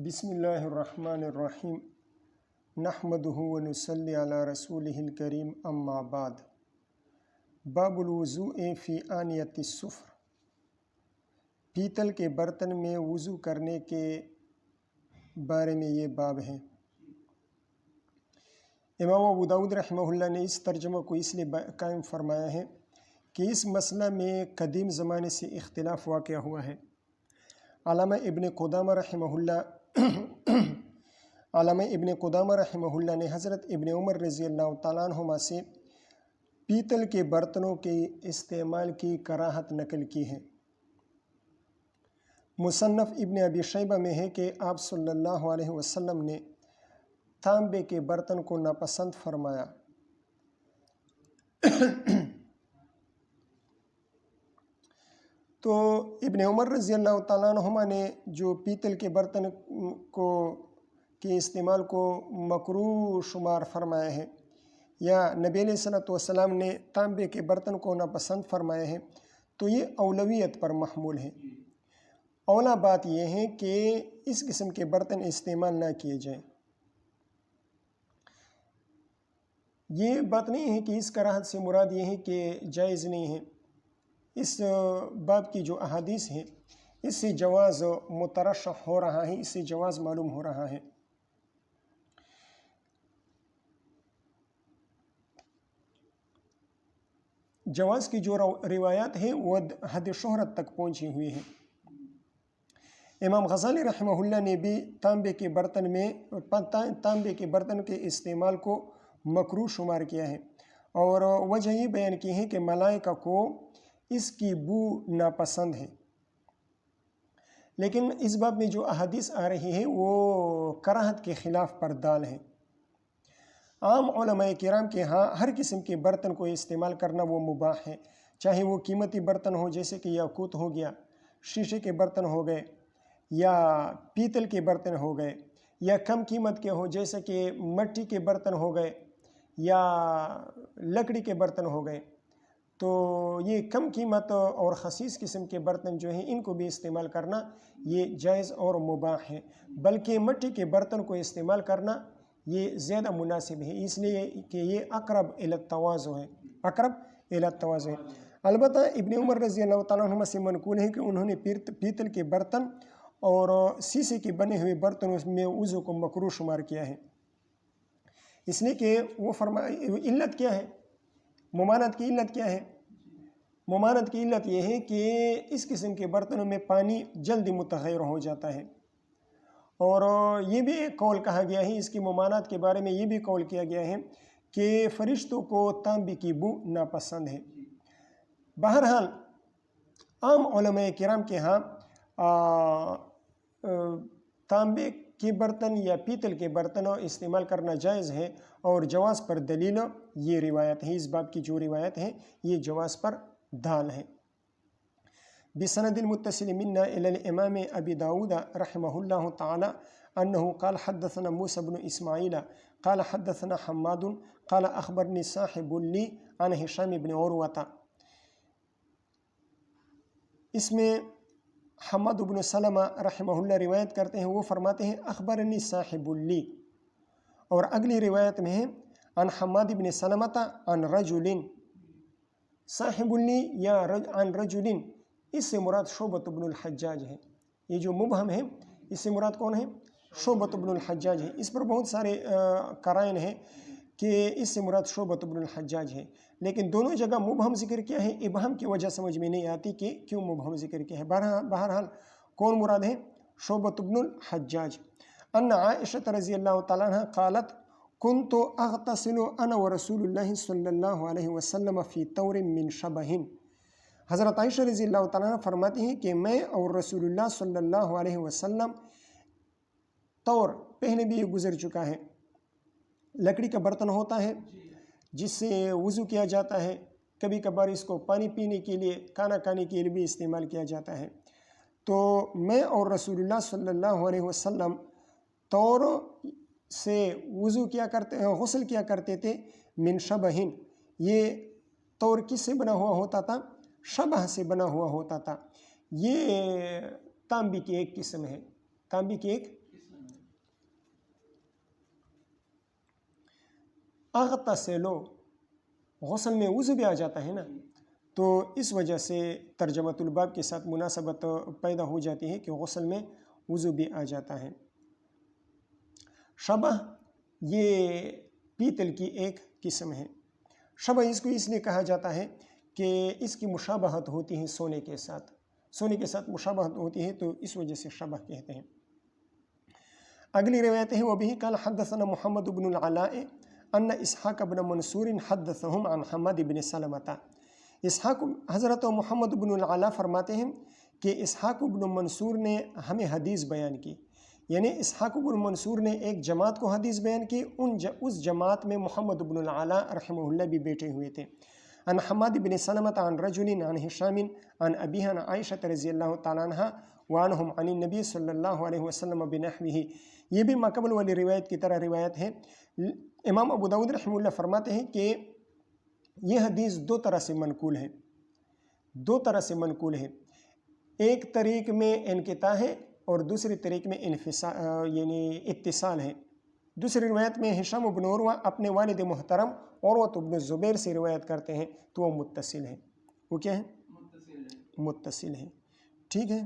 بسم اللہ الرحمن الرحیم نحمدہ ونصلی علی رسولہ الکریم اما بعد باب الوضوء فی آنیۃ الصفر، پیتل کے برتن میں وضو کرنے کے بارے میں یہ باب ہے۔ امام ابو داؤد رحمہ اللہ نے اس ترجمہ کو اس لیے قائم فرمایا ہے کہ اس مسئلہ میں قدیم زمانے سے اختلاف واقع ہوا ہے۔ علامہ ابن قدامہ رحمہ اللہ نے حضرت ابن عمر رضی اللہ تعالیٰ عنہما سے پیتل کے برتنوں کے استعمال کی کراہت نقل کی ہے۔ مصنف ابن ابی شیبہ میں ہے کہ آپ صلی اللہ علیہ وسلم نے تانبے کے برتن کو ناپسند فرمایا۔ تو ابن عمر رضی اللہ تعالیٰ عنہما نے جو پیتل کے برتن کے استعمال کو مکروہ شمار فرمایا ہے، یا نبی علیہ الصلوۃ والسلام نے تانبے کے برتن کو ناپسند فرمایا ہے، تو یہ اولویت پر محمول ہے۔ اولا بات یہ ہے کہ اس قسم کے برتن استعمال نہ کیے جائیں۔ یہ بات نہیں ہے کہ اس کراہت سے مراد یہ ہے کہ جائز نہیں ہے۔ اس باب کی جو احادیث ہیں اس سے جواز مترشح ہو رہا ہے، اس سے جواز معلوم ہو رہا ہے۔ جواز کی جو روایات ہیں وہ حد شہرت تک پہنچی ہوئی ہیں۔ امام غزالی رحمہ اللہ نے بھی تانبے کے برتن کے استعمال کو مکروہ شمار کیا ہے، اور وجہ یہ بیان کی ہے کہ ملائکہ کو اس کی بو ناپسند ہے۔ لیکن اس باب میں جو احادیث آ رہی ہے وہ کراہت کے خلاف پردال ہے۔ عام علماء کرام کے ہاں ہر قسم کے برتن کو استعمال کرنا وہ مباح ہے، چاہے وہ قیمتی برتن ہو جیسے کہ یاقوت ہو گیا، شیشے کے برتن ہو گئے، یا پیتل کے برتن ہو گئے، یا کم قیمت کے ہو جیسے کہ مٹی کے برتن ہو گئے یا لکڑی کے برتن ہو گئے۔ تو یہ کم قیمت اور خسیس قسم کے برتن جو ہیں ان کو بھی استعمال کرنا یہ جائز اور مباح ہے، بلکہ مٹی کے برتن کو استعمال کرنا یہ زیادہ مناسب ہے، اس لیے کہ یہ اقرب الی التواضع ہے۔ البتہ ابن عمر رضی اللہ تعالیٰ عنہ سے منقول ہے کہ انہوں نے پیتل کے برتن اور سیسے کے بنے ہوئے برتنوں میں وضو کو مکروہ شمار کیا ہے، اس لیے کہ وہ علت کیا ہے، ممانعت کی علت کیا ہے؟ ممانعت کی علت یہ ہے کہ اس قسم کے برتنوں میں پانی جلدی متغیر ہو جاتا ہے، اور یہ بھی ایک قول کہا گیا ہے اس کی ممانعت کے بارے میں، یہ بھی قول کیا گیا ہے کہ فرشتوں کو تانبے کی بو ناپسند ہے۔ بہرحال عام علماء کرام کے ہاں تانبے کے برتن یا پیتل کے برتن استعمال کرنا جائز ہے، اور جواز پر دلیل یہ روایت ہے، اس باب کی جو روایت ہے یہ جواز پر دال ہے۔ بسند المتصل منا الى الامام ابی داود رحمہ اللہ تعالی انہ قال حدثنا موسى بن اسماعیل قال حدثنا حماد قال اخبرنی صاحب لی عن ہشام بن عروہ۔ اس میں حماد بن سلمہ رحمہ اللہ روایت کرتے ہیں، وہ فرماتے ہیں اخبرنی صاحب لی، اور اگلی روایت میں ہے عن حماد بن سلمہ عن رجل، صاحب لی یا عن رجل، اس سے مراد شعبۃ بن الحجاج ہے۔ یہ جو مبہم ہے اس سے مراد کون ہے؟ شعبۃ بن الحجاج ہے۔ اس پر بہت سارے قرائن ہیں کہ اس سے مراد شعبۃ بن الحجاج ہے، لیکن دونوں جگہ مبہم ذکر کیا ہے، ابہام کی وجہ سمجھ میں نہیں آتی کہ کیوں مبہم ذکر کیا ہے۔ بہرحال کون مراد ہے؟ شعبۃ بن الحجاج۔ ان عائشہ رضی اللہ تعالیٰ عنہ قالت کنت اغتسل انا ورسول اللہ صلی اللہ علیہ وسلم فی طور من شبہ۔ حضرت عائشہ رضی اللہ تعالیٰ عنہ فرماتی ہیں کہ میں اور رسول اللہ صلی اللہ علیہ وسلم طور، پہلے بھی یہ گزر چکا ہے، لکڑی کا برتن ہوتا ہے جس سے وضو کیا جاتا ہے، کبھی کبھار اس کو پانی پینے کے لیے، کھانا کھانے کے لیے بھی استعمال کیا جاتا ہے۔ تو میں اور رسول اللہ صلی اللہ علیہ وسلم طور سے وضو غسل کیا کرتے تھے، من شبہ، یہ طور کس سے بنا ہوا ہوتا تھا؟ شبہ سے بنا ہوا ہوتا تھا۔ یہ تانبے کی ایک قسم ہے، تانبے کی ایک اغتسلو، غسل میں وضو بھی آ جاتا ہے نا، تو اس وجہ سے ترجمۃ الباب کے ساتھ مناسبت پیدا ہو جاتی ہے کہ غسل میں وضو بھی آ جاتا ہے۔ شبہ یہ پیتل کی ایک قسم ہے۔ شبہ اس کو اس لیے کہا جاتا ہے کہ اس کی مشابہت ہوتی ہے سونے کے ساتھ، سونے کے ساتھ مشابہت ہوتی ہے تو اس وجہ سے شبہ کہتے ہیں۔ اگلی روایت ہے وبہ قال حدثنا محمد بن العلاء ان اسحاق بن منصور حدثهم عن حماد بن سلمۃ۔ اسحاق حضرت محمد بن العلاء فرماتے ہیں کہ اسحاق بن منصور نے ہمیں حدیث بیان کی، یعنی اسحاق بن منصور نے ایک جماعت کو حدیث بیان کی، اس جماعت میں محمد بن العلاء رحمہ اللہ بھی بیٹھے ہوئے تھے۔ عن حماد بن سلمۃ عن رجل عن ہشام عن ابیہ عن عائشہ رضی اللہ تعالیٰ عنہ وعنہم عن النبی صلی اللہ علیہ وسلم بنحوہ۔ یہ بھی ماقبل والی روایت کی طرح روایت ہے۔ امام ابو داؤد رحمہ اللہ فرماتے ہیں کہ یہ حدیث دو طرح سے منقول ہے، دو طرح سے منقول ہے۔ ایک طریق میں انقطاع ہے اور دوسری طریق میں یعنی اتصال ہے۔ دوسری روایت میں ہشام بن عروہ اپنے والد محترم عروۃ بن زبیر سے روایت کرتے ہیں تو وہ متصل ہے۔ وہ کیا ہے؟ متصل ہے، ٹھیک ہے۔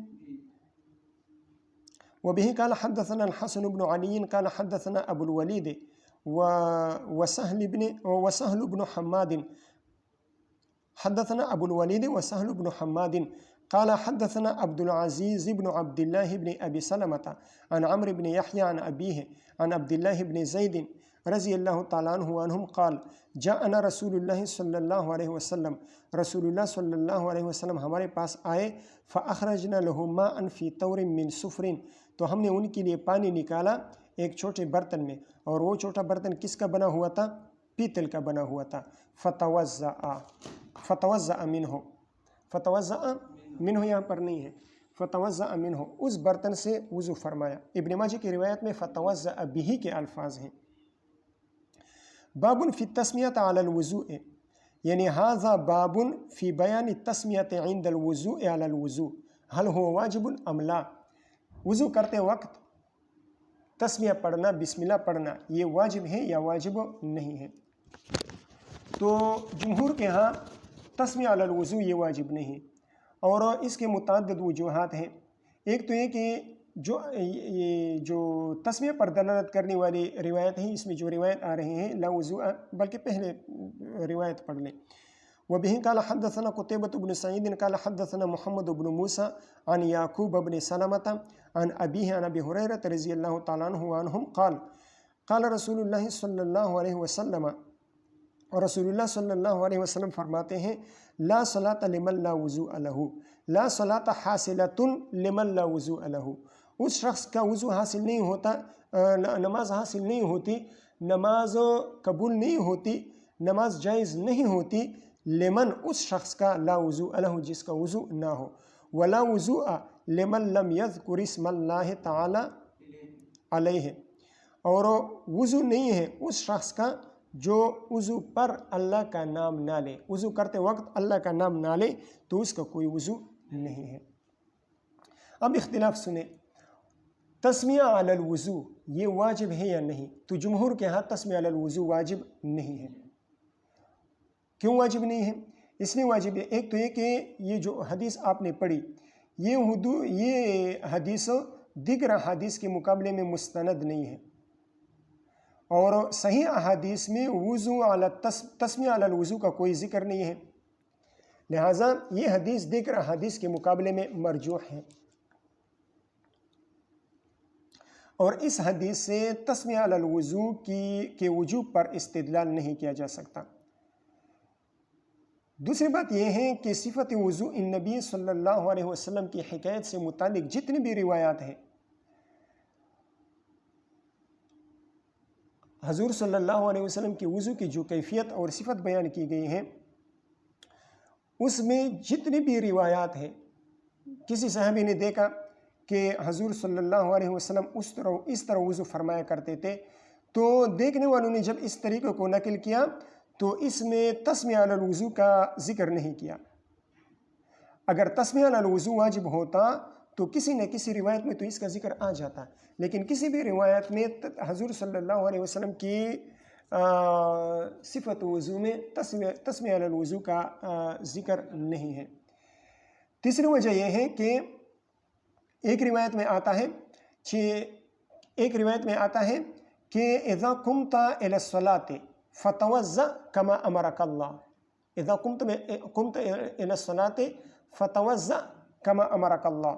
وبه قال حدثنا الحسن بن علي قال حدثنا ابو الوليد وسهل بن حماد حدثنا ابو الوليد وسهل بن حماد قال حدثنا عبد العزيز بن عبد الله بن ابي سلمة عن عمرو بن يحيى عن ابيه عن عبد الله بن زيد رضی اللہ تعالیٰ عنہ عنہم قال جاءنا رسول اللہ صلی اللہ علیہ وسلم، رسول اللہ صلی اللہ علیہ وسلم ہمارے پاس آئے، فاخرجنا له ماء في طور من صفر، تو ہم نے ان کے لیے پانی نکالا ایک چھوٹے برتن میں، اور وہ چھوٹا برتن کس کا بنا ہوا تھا؟ پیتل کا بنا ہوا تھا۔ فتوضأ منہ یہاں پر نہیں ہے، فتوضأ منہ، اس برتن سے وضو فرمایا۔ ابن ماجہ کی روایت میں فتوضأ بہ کے الفاظ ہیں۔ باب فی التسمیۃ علی الوضوء، یعنی ھذا باب فی بیان التسمیۃ عند الوضوء علی الوضوء هل هو واجب ام لا، وضو کرتے وقت تسمیہ پڑھنا، بسم اللہ پڑھنا، یہ واجب ہے یا واجب نہیں ہے؟ تو جمہور کے ہاں تسمیہ علی الوضوء یہ واجب نہیں، اور اس کے متعدد وجوہات ہیں۔ ایک تو یہ کہ جو تسمیہ پر دلالت کرنے والی روایت ہیں، اس میں جو روایت آ رہے ہیں لا وضوء، بلکہ پہلے روایت پڑھ لیں۔ وبه قال حدثنا قتيبة بن سعيد قال حدثنا محمد بن موسى عن يعقوب بن سلمة عن أبيه عن أبي هريرة رضي الله تعالى عنه وعنهم قال قال رسول الله صلى الله عليه وسلم، اور رسول اللہ صلی اللہ علیہ وسلم فرماتے ہیں لا صلاۃ لمن لا وضوء له، لا صلاۃ حاصلۃ لمن لا وضوء له، اس شخص کا وضو حاصل نہیں ہوتا، نماز حاصل نہیں ہوتی، نماز قبول نہیں ہوتی، نماز جائز نہیں ہوتی، لمن اس شخص کا لا وضوء له جس کا وضو نہ ہو، ولا وضوء لمن لم يذكر اسم اللہ تعالی علیہ، اور وضو نہیں ہے اس شخص کا جو وضو پر اللہ کا نام نہ لے، وضو کرتے وقت اللہ کا نام نہ لے تو اس کا کوئی وضو نہیں ہے۔ اب اختلاف سنیں، تسمیہ علی الوضو یہ واجب ہے یا نہیں؟ تو جمہور کے ہاں تسمیہ علی الوضو واجب نہیں ہے۔ کیوں واجب نہیں ہے؟ اس لیے واجب ہے، ایک تو یہ کہ یہ جو حدیث آپ نے پڑھی یہ حدیث دیگر احادیث کے مقابلے میں مستند نہیں ہے، اور صحیح احادیث میں تسمیہ علی الوضو کا کوئی ذکر نہیں ہے، لہٰذا یہ حدیث دیگر احادیث کے مقابلے میں مرجوح ہے، اور اس حدیث سے تسمیہ علی الوضو کے وجوب پر استدلال نہیں کیا جا سکتا۔ دوسری بات یہ ہے کہ صفت وضوء النبی صلی اللہ علیہ وسلم کی حکایت سے متعلق جتنی بھی روایات ہیں، حضور صلی اللہ علیہ وسلم کی وضو کی جو کیفیت اور صفت بیان کی گئی ہے، اس میں جتنی بھی روایات ہیں، کسی صحابی نے دیکھا کہ حضور صلی اللہ علیہ وسلم اس طرح وضو فرمایا کرتے تھے، تو دیکھنے والوں نے جب اس طریقے کو نقل کیا تو اس میں تسمیہ علی الوضو کا ذکر نہیں کیا۔ اگر تسمیہ علی الوضو واجب ہوتا تو کسی نہ کسی روایت میں تو اس کا ذکر آ جاتا، لیکن کسی بھی روایت میں حضور صلی اللہ علیہ وسلم کی صفت وضو میں تسمیہ علی الوضو کا ذکر نہیں ہے۔ تیسری وجہ یہ ہے کہ ایک روایت میں آتا ہے کہ اذا قمت الی الصلاۃ فتوضأ کما امرک اللہ، اذا قمت الی الصلاۃ فتوضأ کما امرک اللہ،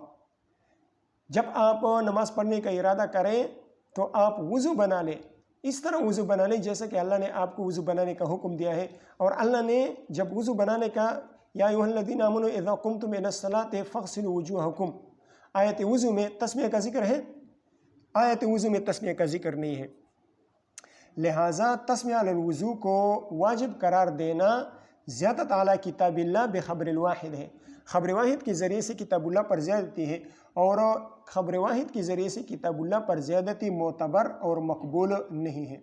جب آپ نماز پڑھنے کا ارادہ کریں تو آپ وضو بنا لیں، اس طرح وضو بنا لیں جیسا کہ اللہ نے آپ کو وضو بنانے کا حکم دیا ہے۔ اور اللہ نے جب وضو بنانے کا یا ایھا الذین آمنوا اذا قمتم الی الصلاۃ فاغسلوا وجوہکم، آیت وضو میں تسمیہ کا ذکر ہے، آیت وضو میں تسمیہ کا ذکر نہیں ہے، لہٰذا تسمیہ علی الوضو کو واجب قرار دینا زیادت اعلی کتاب اللہ بخبر الواحد ہے، خبر واحد کے ذریعے سے کتاب اللہ پر زیادتی ہے، اور خبر واحد کے ذریعے سے کتاب اللہ پر زیادتی معتبر اور مقبول نہیں ہے۔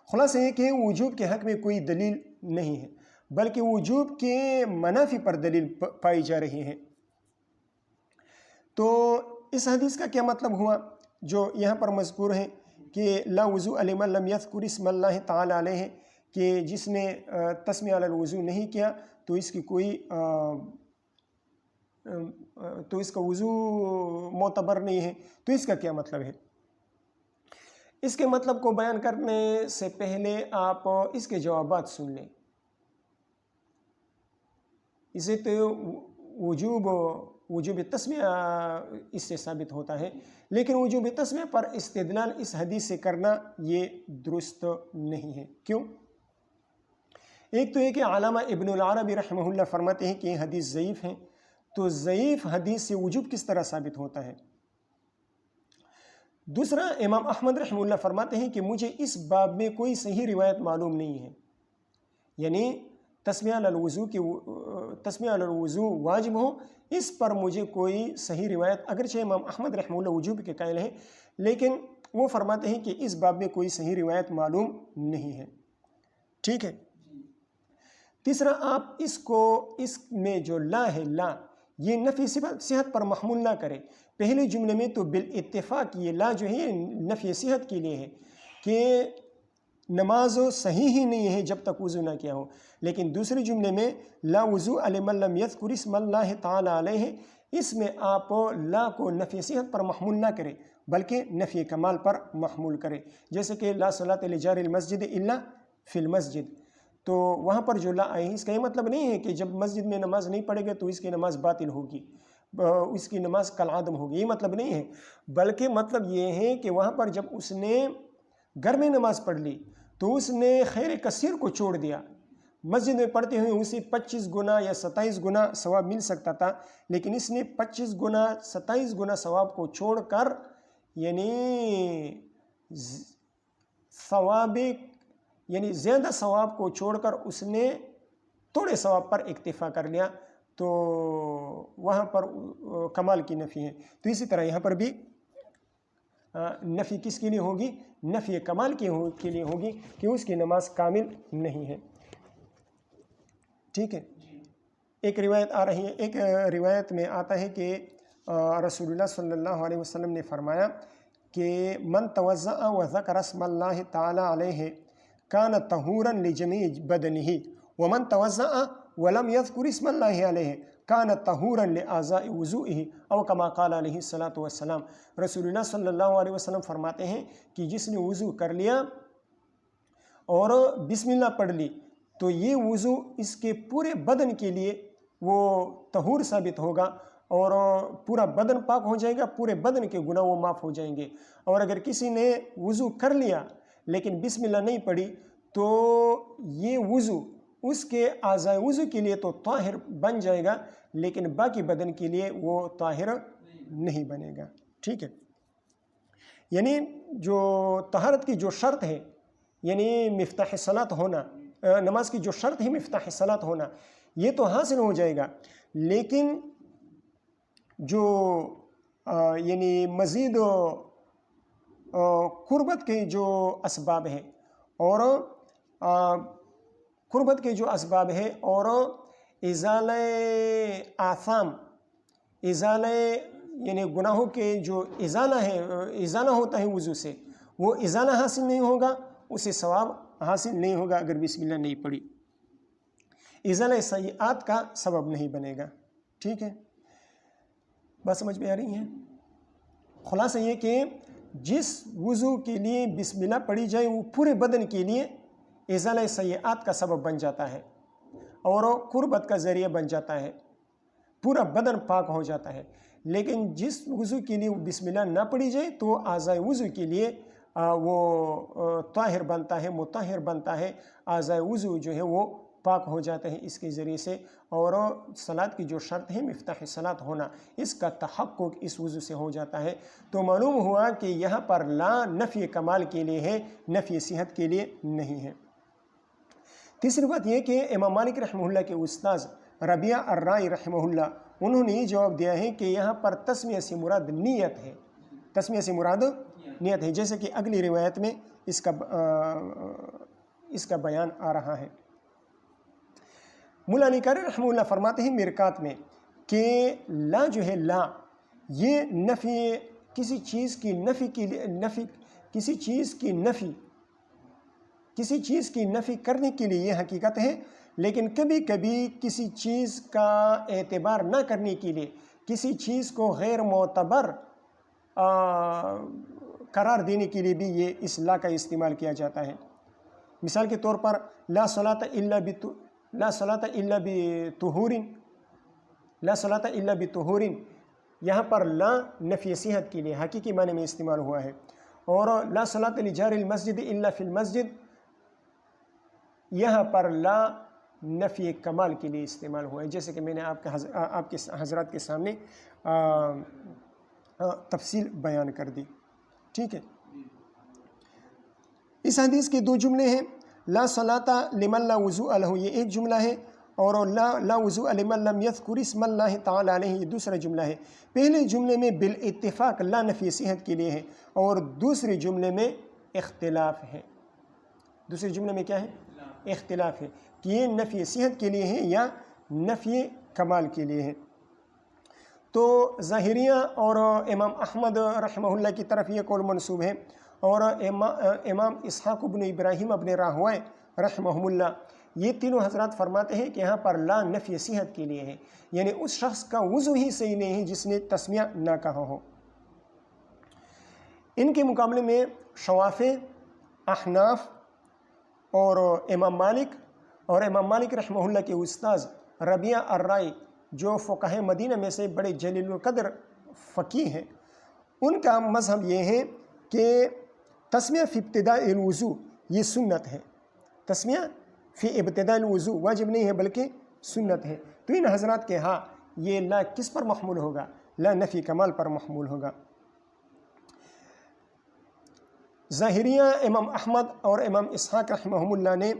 خلاصہ یہ کہ وجوب کے حق میں کوئی دلیل نہیں ہے، بلکہ وجوب کے منافی پر دلیل پائی جا رہی ہے۔ تو اس حدیث کا کیا مطلب ہوا جو یہاں پر مذکور ہے کہ لا وضوء لمن لم یذکر اسم اللہ تعالی علیہ، کہ جس نے تسمیہ علی الوضو نہیں کیا تو اس کا وضو معتبر نہیں ہے۔ تو اس کا کیا مطلب ہے؟ اس کے مطلب کو بیان کرنے سے پہلے آپ اس کے جوابات سن لیں۔ اسے تو وجوب تسمیہ اس سے ثابت ہوتا ہے، لیکن وجوب تسمیہ پر استدلال اس حدیث سے کرنا یہ درست نہیں ہے۔ کیوں؟ ایک تو یہ کہ علامہ ابن العربی رحمہ اللہ فرماتے ہیں کہ یہ حدیث ضعیف ہے، تو ضعیف حدیث سے وجوب کس طرح ثابت ہوتا ہے؟ دوسرا، امام احمد رحمہ اللہ فرماتے ہیں کہ مجھے اس باب میں کوئی صحیح روایت معلوم نہیں ہے، یعنی تسمیہ علی الوضو واجب ہو اس پر مجھے کوئی صحیح روایت، اگرچہ امام احمد رحمہ اللہ وجوب کے قائل ہیں، لیکن وہ فرماتے ہیں کہ اس باب میں کوئی صحیح روایت معلوم نہیں ہے۔ ٹھیک ہے۔ تیسرا، آپ اس میں جو لا ہے، لا یہ نفی صحت پر محمول نہ کرے۔ پہلے جملے میں تو بالاتفاق یہ لا جو ہے نفی صحت کے لیے ہے کہ نماز صحیح ہی نہیں ہے جب تک وضو نہ کیا ہو، لیکن دوسرے جملے میں لا وضوء لمن لم یذکر اسم اللہ تعالی علیہ، اس میں آپ لا کو نفی صحت پر محمول نہ کرے بلکہ نفی کمال پر محمول کرے، جیسے کہ لا صلاۃ لجار المسجد الا فی المسجد، تو وہاں پر جو لا آئی اس کا یہ مطلب نہیں ہے کہ جب مسجد میں نماز نہیں پڑھے گا تو اس کی نماز باطل ہوگی، اس کی نماز کالعدم ہوگی، یہ مطلب نہیں ہے، بلکہ مطلب یہ ہے کہ وہاں پر جب اس نے گھر میں نماز پڑھ لی تو اس نے خیر کثیر کو چھوڑ دیا، مسجد میں پڑھتے ہوئے اسے 25 گنا یا 27 گنا ثواب مل سکتا تھا، لیکن اس نے 25 گنا 27 گنا ثواب کو چھوڑ کر یعنی زیادہ ثواب کو چھوڑ کر اس نے تھوڑے ثواب پر اکتفا کر لیا، تو وہاں پر کمال کی نفی ہے۔ تو اسی طرح یہاں پر بھی نفی کس کے لیے ہوگی؟ نفی کمال کے لیے ہوگی کہ اس کی نماز کامل نہیں ہے۔ ٹھیک ہے۔ ایک روایت آ رہی ہے، ایک روایت میں آتا ہے کہ رسول اللہ صلی اللہ علیہ وسلم نے فرمایا کہ من توضأ وذکر اسم اللہ تعالی علیہ کان طہورا لجمیع بدنہ ومن توضأ ولم یذکر اسم اللہ علیہ کان طہورا لاعضاء وضوئہ او کما قال علیہ الصلاۃ والسلام۔ رسول اللہ صلی اللہ علیہ وسلم فرماتے ہیں کہ جس نے وضو کر لیا اور بسم اللہ پڑھ لی تو یہ وضو اس کے پورے بدن کے لیے وہ طہور ثابت ہوگا اور پورا بدن پاک ہو جائے گا، پورے بدن کے گناہ وہ معاف ہو جائیں گے۔ اور اگر کسی نے وضو کر لیا لیکن بسم اللہ نہیں پڑھی تو یہ وضو اس کے اعضاء وضو کے لیے تو طاہر بن جائے گا، لیکن باقی بدن کے لیے وہ طاہر نہیں بنے گا۔ ٹھیک ہے۔ یعنی جو طہارت کی جو شرط ہے، یعنی مفتاح صلاۃ ہونا، نماز کی جو شرط ہے مفتاح صلاۃ ہونا، یہ تو حاصل ہو جائے گا، لیکن جو یعنی مزید قربت کے جو اسباب ہیں اور ازالہ آثام، یعنی گناہوں کے جو ازالہ ہوتا ہے وضو سے، وہ ازالہ حاصل نہیں ہوگا اسے ثواب حاصل نہیں ہوگا اگر بسم اللہ نہیں پڑھی، ازالہ سیئات کا سبب نہیں بنے گا۔ ٹھیک ہے، بات سمجھ میں آ رہی ہے؟ خلاصہ یہ کہ جس وضو کے لیے بسم اللہ پڑھی جائے وہ پورے بدن کے لیے ازالہ سیئات کا سبب بن جاتا ہے اور قربت کا ذریعہ بن جاتا ہے، پورا بدن پاک ہو جاتا ہے۔ لیکن جس وضو کے لیے بسم اللہ نہ پڑھی جائے تو اعضائے وضو کے لیے وہ طاہر بنتا ہے، مطہر بنتا ہے، اعضائے وضو جو ہے وہ پاک ہو جاتا ہے اس کے ذریعے سے، اور صلاۃ کی جو شرط ہے مفتاح صلاۃ ہونا، اس کا تحقق اس وضو سے ہو جاتا ہے۔ تو معلوم ہوا کہ یہاں پر لا نفی کمال کے لیے ہے، نفی صحت کے لیے نہیں ہے۔ تیسری بات یہ کہ امام مالک رحمہ اللہ کے استاذ ربیعہ الرائی رحمہ اللہ، انہوں نے یہ جواب دیا ہے کہ یہاں پر تسمیہ سے مراد نیت ہے، تسمیہ سے مراد نیت ہے، جیسے کہ اگلی روایت میں اس کا بیان آ رہا ہے۔ مولا علی قاری رحمہ اللہ فرماتے ہیں مرکات میں کہ لا جو ہے لا، یہ نفی کسی چیز کی نفی کے لیے، کسی چیز کی نفی کرنے کے لیے یہ حقیقت ہے، لیکن کبھی کبھی کسی چیز کا اعتبار نہ کرنے کے لیے، کسی چیز کو غیر معتبر قرار دینے کے لیے بھی یہ اس لا کا استعمال کیا جاتا ہے۔ مثال کے طور پر لا صلاۃ الا بطہور، یہاں پر لا نفی صحت کے لیے حقیقی معنی میں استعمال ہوا ہے، اور لا صلاۃ لجار المسجد الا فی المسجد، یہاں پر لا نفی کمال کے لیے استعمال ہوا ہے، جیسے کہ میں نے آپ کے حضرات کے سامنے تفصیل بیان کر دی۔ ٹھیک ہے، اس حدیث کے دو جملے ہیں، لا صلاۃ لمن لا وضوء لہ یہ ایک جملہ ہے، اور لا وضوء لمن لم یذکر اسم اللہ تعالی علیہ یہ دوسرا جملہ ہے۔ پہلے جملے میں بالاتفاق لا نفی صحت کے لیے ہے، اور دوسرے جملے میں اختلاف ہے۔ دوسرے جملے میں کیا ہے؟ اختلاف ہے کہ یہ نفی صحت کے لیے ہے یا نفی کمال کے لیے ہے۔ تو ظاہریہ اور امام احمد رحمہ اللہ کی طرف یہ قول منسوب ہے، اور امام اسحاق بن ابراہیم ابن راہوئے رحمہ اللہ، یہ تینوں حضرات فرماتے ہیں کہ یہاں پر لا نفی صحت کے لیے ہے، یعنی اس شخص کا وضو ہی صحیح نہیں ہے جس نے تسمیہ نہ کہا ہو۔ ان کے مقابلے میں شوافع، احناف اور امام مالک رحمہ اللہ کے استاذ ربیعہ الرائی، جو فقہ مدینہ میں سے بڑے جلیل القدر فقیہ ہیں، ان کا مذہب یہ ہے کہ تسمیہ فی ابتداء الوضو یہ سنت ہے، تسمیہ فی ابتداء الوضو واجب نہیں ہے بلکہ سنت ہے۔ تو ان حضرات کے ہاں یہ لا کس پر محمول ہوگا؟ لا نفی کمال پر محمول ہوگا۔ ظاہریہ امام احمد اور امام اسحاق رحمہ اللہ نے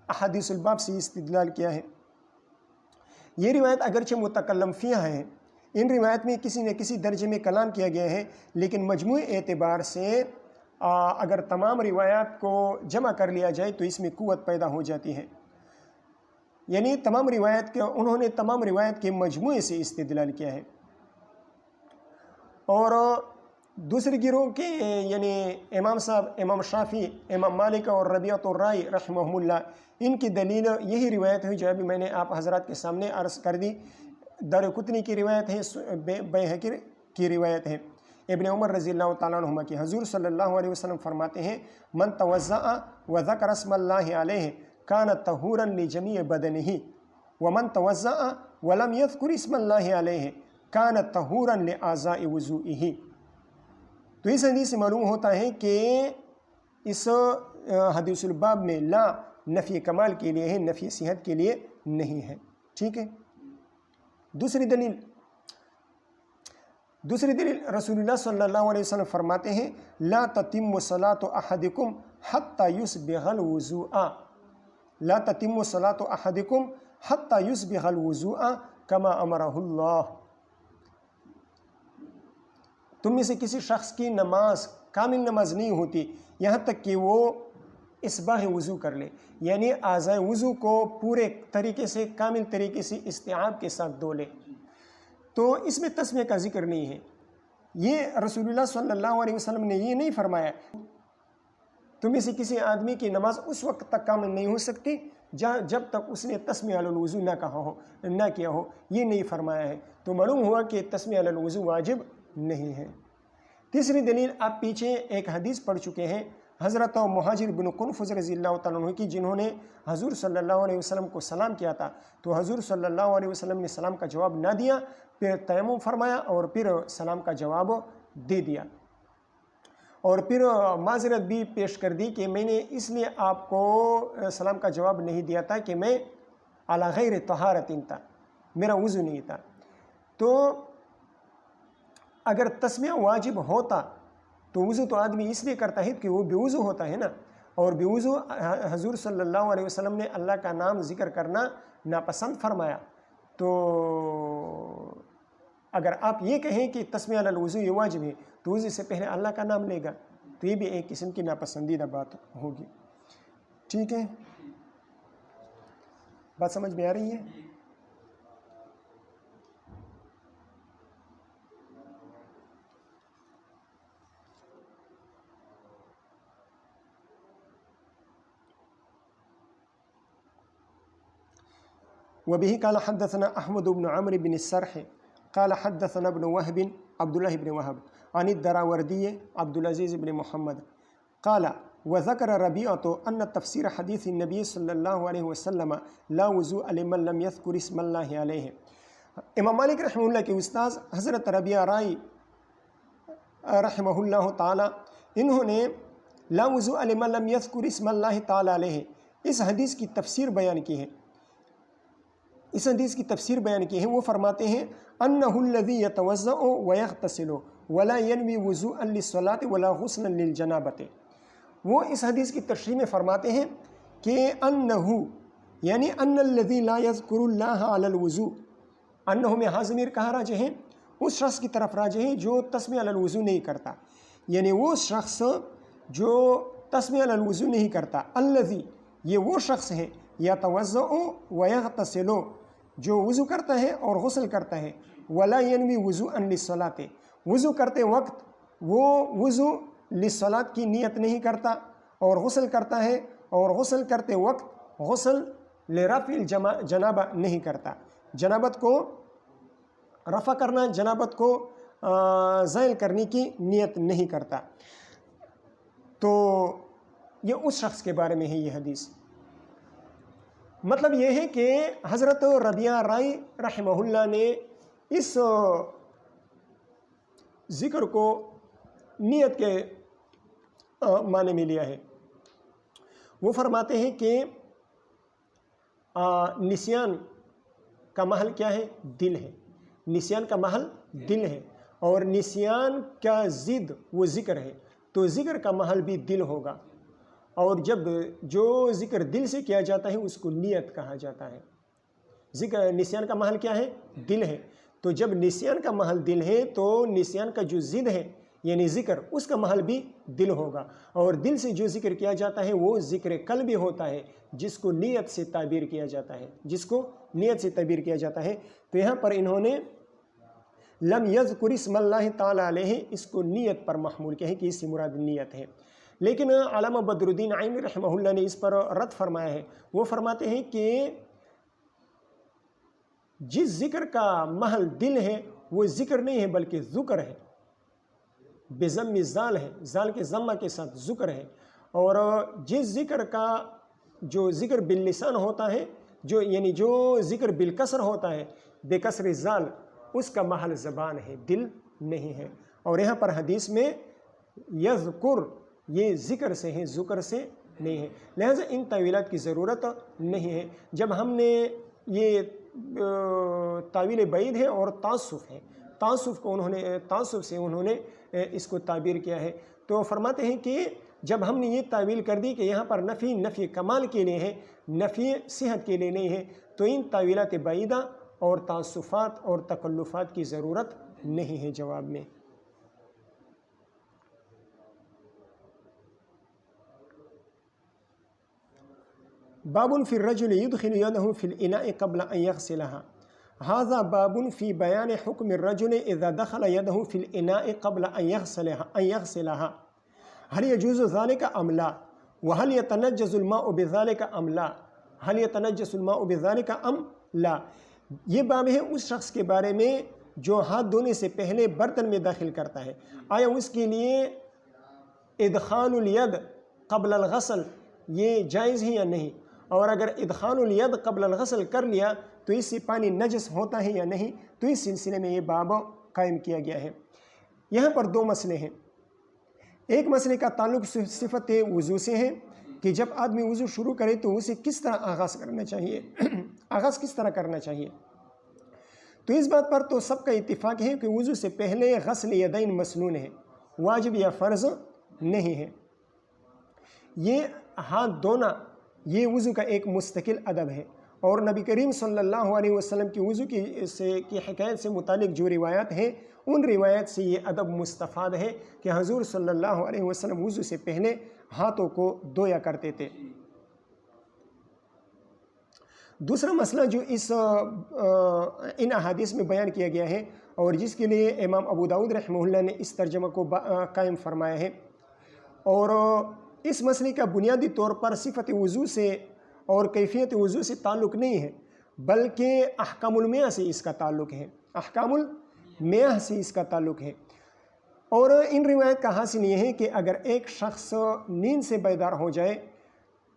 احادیث الباب سے استدلال کیا ہے۔ یہ روایت اگرچہ متکلم فیہا ہے، ان روایت میں کسی نہ کسی درجے میں کلام کیا گیا ہے، لیکن مجموعی اعتبار سے اگر تمام روایات کو جمع کر لیا جائے تو اس میں قوت پیدا ہو جاتی ہے، یعنی انہوں نے تمام روایت کے مجموعے سے استدلال کیا ہے۔ اور دوسرے گروہ کے یعنی امام صاحب، امام شافعی، امام مالک اور ربیعہ الرائی رحمہ اللہ، ان کی دلیل یہی روایت ہے جو ابھی میں نے آپ حضرات کے سامنے عرض کر دی۔ دارقطنی کی روایت ہے، بیہقی کی روایت ہے، ابن عمر رضی اللہ تعالیٰ عنہما کی، حضور صلی اللہ علیہ وسلم فرماتے ہیں من توضأ وذکر اسم اللہ علیہ کان طہورا لجمیع بدنہ ومن توضأ ولم یذکر اسم اللہ علیہ کان طہورا لاعضاء وضوئہ۔ تو اس حدیث سے معلوم ہوتا ہے کہ اس حدیث الباب میں لا نفی کمال کے لیے ہے، نفی صحت کے لیے نہیں ہے۔ ٹھیک ہے، دوسری دلیل رسول اللہ صلی اللہ علیہ وسلم فرماتے ہیں لا تتم صلاۃ احدکم حتی یسبغ الوضوء، لا تتم صلاۃ احدکم حتی یسبغ الوضوء کما امرہ اللہ، تم میں سے کسی شخص کی نماز کامل نماز نہیں ہوتی یہاں تک کہ وہ اسباغ وضو کر لے، یعنی اعضاء وضو کو پورے طریقے سے، کامل طریقے سے استیعاب کے ساتھ دھو لے۔ تو اس میں تسمیہ کا ذکر نہیں ہے، یہ رسول اللہ صلی اللہ علیہ وسلم نے یہ نہیں فرمایا تم میں سے کسی آدمی کی نماز اس وقت تک کامل نہیں ہو سکتی جب تک اس نے تسمیہ علی الوضو نہ کیا ہو، یہ نہیں فرمایا ہے۔ تو معلوم ہوا کہ تسمیہ علی الوضو واجب نہیں ہے۔ تیسری دلیل آپ پیچھے ایک حدیث پڑھ چکے ہیں، حضرت مہاجر بن قنفذ رضی اللہ تعالیٰ عنہ کی، جنہوں نے حضور صلی اللہ علیہ وسلم کو سلام کیا تھا، تو حضور صلی اللہ علیہ وسلم نے سلام کا جواب نہ دیا، پھر تیمم فرمایا اور پھر سلام کا جواب دے دیا، اور پھر معذرت بھی پیش کر دی کہ میں نے اس لیے آپ کو سلام کا جواب نہیں دیا تھا کہ میں علی غیر طہارت تھا، میرا وضو نہیں تھا۔ تو اگر تسمیہ واجب ہوتا تو وضو تو آدمی اس لیے کرتا ہے کہ وہ بے وضو ہوتا ہے نا، اور بے وضو حضور صلی اللہ علیہ وسلم نے اللہ کا نام ذکر کرنا ناپسند فرمایا۔ تو اگر آپ یہ کہیں کہ تسمیہ علی الوضو یہ واجب ہے تو وضو سے پہلے اللہ کا نام لے گا، تو یہ بھی ایک قسم کی ناپسندیدہ بات ہوگی۔ ٹھیک ہے، بات سمجھ میں آ رہی ہے؟ وبه قال حدثنا أحمد بن عمرو بن السرح قال حدثنا ابن وهب عبد الله بن وهب عن الدراوردي عبد العزيز بن محمد قال وذكر ربيعة أن تفسير حديث النبي صلى الله عليه وسلم لا وضوء لمن لم يذكر اسم الله عليه۔ امام مالک رحمہ اللہ کے استاذ حضرت ربیعہ رائی رحمہ اللہ تعالی، انہوں نے لا وضوء لمن لم يذكر اسم اللہ تعالی علیہ اس حدیث کی تفسیر بیان کی ہے۔ اس حدیث کی تفسیر بیان کی ہے، وہ فرماتے ہیں انہ الذی یتوضأ ویغتسل ولا ینوی وضوءا للصلاۃ ولا غسلا للجنابۃ۔ وہ اس حدیث کی تشریح میں فرماتے ہیں کہ انہ یعنی ان الذی لا یذکر اللہ علی الوضوء، انہ میں ضمیر کہاں راجع ہے؟ اس شخص کی طرف راجع ہے جو تسمیہ علی الوضو نہیں کرتا، یعنی وہ شخص جو تسمیہ علی الوضو نہیں کرتا، الذی یہ وہ شخص ہے یتوضأ ویغتسل جو وضو کرتا ہے اور غسل کرتا ہے، ولا ینوی وضوءا للصلاۃ وضو کرتے وقت وہ وضو للصلاۃ کی نیت نہیں کرتا، اور غسل کرتا ہے اور غسل کرتے وقت غسل لرفع الجنابہ نہیں کرتا، جنابت کو رفع کرنا، جنابت کو زائل کرنے کی نیت نہیں کرتا۔ تو یہ اس شخص کے بارے میں ہے یہ حدیث۔ مطلب یہ ہے کہ حضرت ربیعہ رائی رحمہ اللہ نے اس ذکر کو نیت کے معنی میں لیا ہے۔ وہ فرماتے ہیں کہ نسیان کا محل کیا ہے؟ دل ہے، نسیان کا محل دل ہے، اور نسیان کا ضد وہ ذکر ہے، تو ذکر کا محل بھی دل ہوگا، اور جب جو ذکر دل سے کیا جاتا ہے اس کو نیت کہا جاتا ہے۔ ذکر نسیان کا محل کیا ہے؟ دل ہے، تو جب نسیان کا محل دل ہے تو نسیان کا جو ضد ہے یعنی ذکر، اس کا محل بھی دل ہوگا، اور دل سے جو ذکر کیا جاتا ہے وہ ذکر قلبی ہوتا ہے، جس کو نیت سے تعبیر کیا جاتا ہے، جس کو نیت سے تعبیر کیا جاتا ہے۔ تو یہاں پر انہوں نے لم یذکر اسم اللہ تعالی علیہ اس کو نیت پر محمول کیا ہے کہ اس سے مراد نیت ہے، لیکن علامہ بدر الدین عینی رحمہ اللہ نے اس پر رد فرمایا ہے۔ وہ فرماتے ہیں کہ جس ذکر کا محل دل ہے وہ ذکر نہیں ہے بلکہ ذکر ہے، بضم الزال ہے، زال کے ضمہ کے ساتھ ذکر ہے، اور جس ذکر کا جو ذکر باللسان ہوتا ہے، جو یعنی جو ذکر بالکسر ہوتا ہے بے کسر الزال، اس کا محل زبان ہے، دل نہیں ہے۔ اور یہاں پر حدیث میں یذکر یہ ذکر سے ہے، ذکر سے نہیں ہے، لہذا ان تعویلات کی ضرورت نہیں ہے۔ جب ہم نے یہ تعویل بعید ہے اور تعصف ہے، تعصف سے انہوں نے اس کو تعبیر کیا ہے، تو فرماتے ہیں کہ جب ہم نے یہ تعویل کر دی کہ یہاں پر نفی کمال کے لیے ہے، نفی صحت کے لیے نہیں ہے، تو ان تعویلات بعیدہ اور تعصفات اور تکلفات کی ضرورت نہیں ہے جواب میں۔ باب فی الرجل يدخل يده في الإناء قبل أن يغسلها، هذا باب في بيان حكم الرجل إذا دخل يده في الإناء قبل أن يغسلها هل يجوز ذلك أم لا؟ وَهَلْ يَتَنَجَّزُ الْمَاءُ بِذَلِكَ أَمْ لَا هَلْ يَتَنَجَّزُ الْمَاءُ بِذَلِكَ أَمْ لَا یہ باب ہے اس شخص کے بارے میں جو ہاتھ دھونے سے پہلے برتن میں داخل کرتا ہے، آیا اس کے لیے ادخال الید قبل الغسل یہ جائز ہے یا نہیں، اور اگر ادخال الید قبل الغسل کر لیا تو اس سے پانی نجس ہوتا ہے یا نہیں، تو اس سلسلے میں یہ باب قائم کیا گیا ہے۔ یہاں پر دو مسئلے ہیں، ایک مسئلے کا تعلق صفت وضو سے ہے کہ جب آدمی وضو شروع کرے تو اسے کس طرح آغاز کرنا چاہیے آغاز کس طرح کرنا چاہیے۔ تو اس بات پر تو سب کا اتفاق ہے کہ وضو سے پہلے غسل یدین مسنون ہے، واجب یا فرض نہیں ہے۔ یہ ہاتھ دھونا یہ وضو کا ایک مستقل ادب ہے، اور نبی کریم صلی اللہ علیہ وسلم کی وضو کی حکایت سے متعلق جو روایات ہیں ان روایات سے یہ ادب مستفاد ہے کہ حضور صلی اللہ علیہ وسلم وضو سے پہلے ہاتھوں کو دھویا کرتے تھے۔ دوسرا مسئلہ جو ان احادیث میں بیان کیا گیا ہے اور جس کے لیے امام ابو داؤد رحمہ اللہ نے اس ترجمہ کو قائم فرمایا ہے، اور اس مسئلے کا بنیادی طور پر صفت وضو سے اور کیفیت وضو سے تعلق نہیں ہے، بلکہ احکام المیہ سے اس کا تعلق ہے، احکام المیہ سے اس کا تعلق ہے۔ اور ان روایت کا حاصل یہ ہے کہ اگر ایک شخص نیند سے بیدار ہو جائے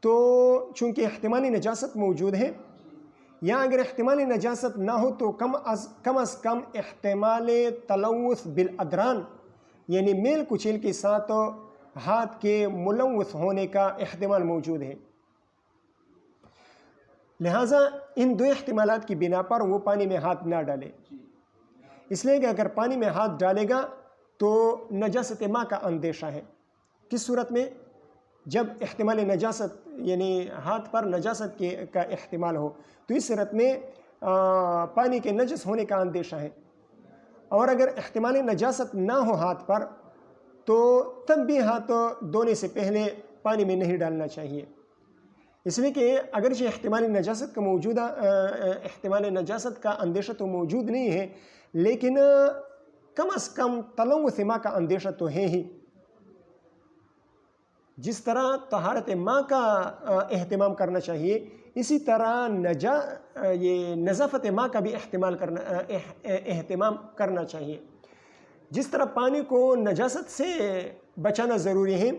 تو چونکہ احتمالی نجاست موجود ہے، یا اگر احتمالی نجاست نہ ہو تو کم از کم احتمال تلوث بالادران یعنی میل کچیل کے ساتھ ہاتھ کے ملوث ہونے کا احتمال موجود ہے، لہٰذا ان دو احتمالات کی بنا پر وہ پانی میں ہاتھ نہ ڈالے، اس لیے کہ اگر پانی میں ہاتھ ڈالے گا تو نجاست ماء کا اندیشہ ہے۔ کس صورت میں؟ جب احتمال نجاست یعنی ہاتھ پر نجاست کا احتمال ہو تو اس صورت میں پانی کے نجس ہونے کا اندیشہ ہے، اور اگر احتمال نجاست نہ ہو ہاتھ پر تو تب بھی ہاتھ دھونے سے پہلے پانی میں نہیں ڈالنا چاہیے، اس لیے کہ اگرچہ احتمال نجاست کا اندیشہ تو موجود نہیں ہے، لیکن کم از کم تلوث ماء کا اندیشہ تو ہے ہی۔ جس طرح طہارت ماء کا اہتمام کرنا چاہیے، اسی طرح نظافت ماء کا بھی اہتمام کرنا چاہیے۔ جس طرح پانی کو نجاست سے بچانا ضروری ہے،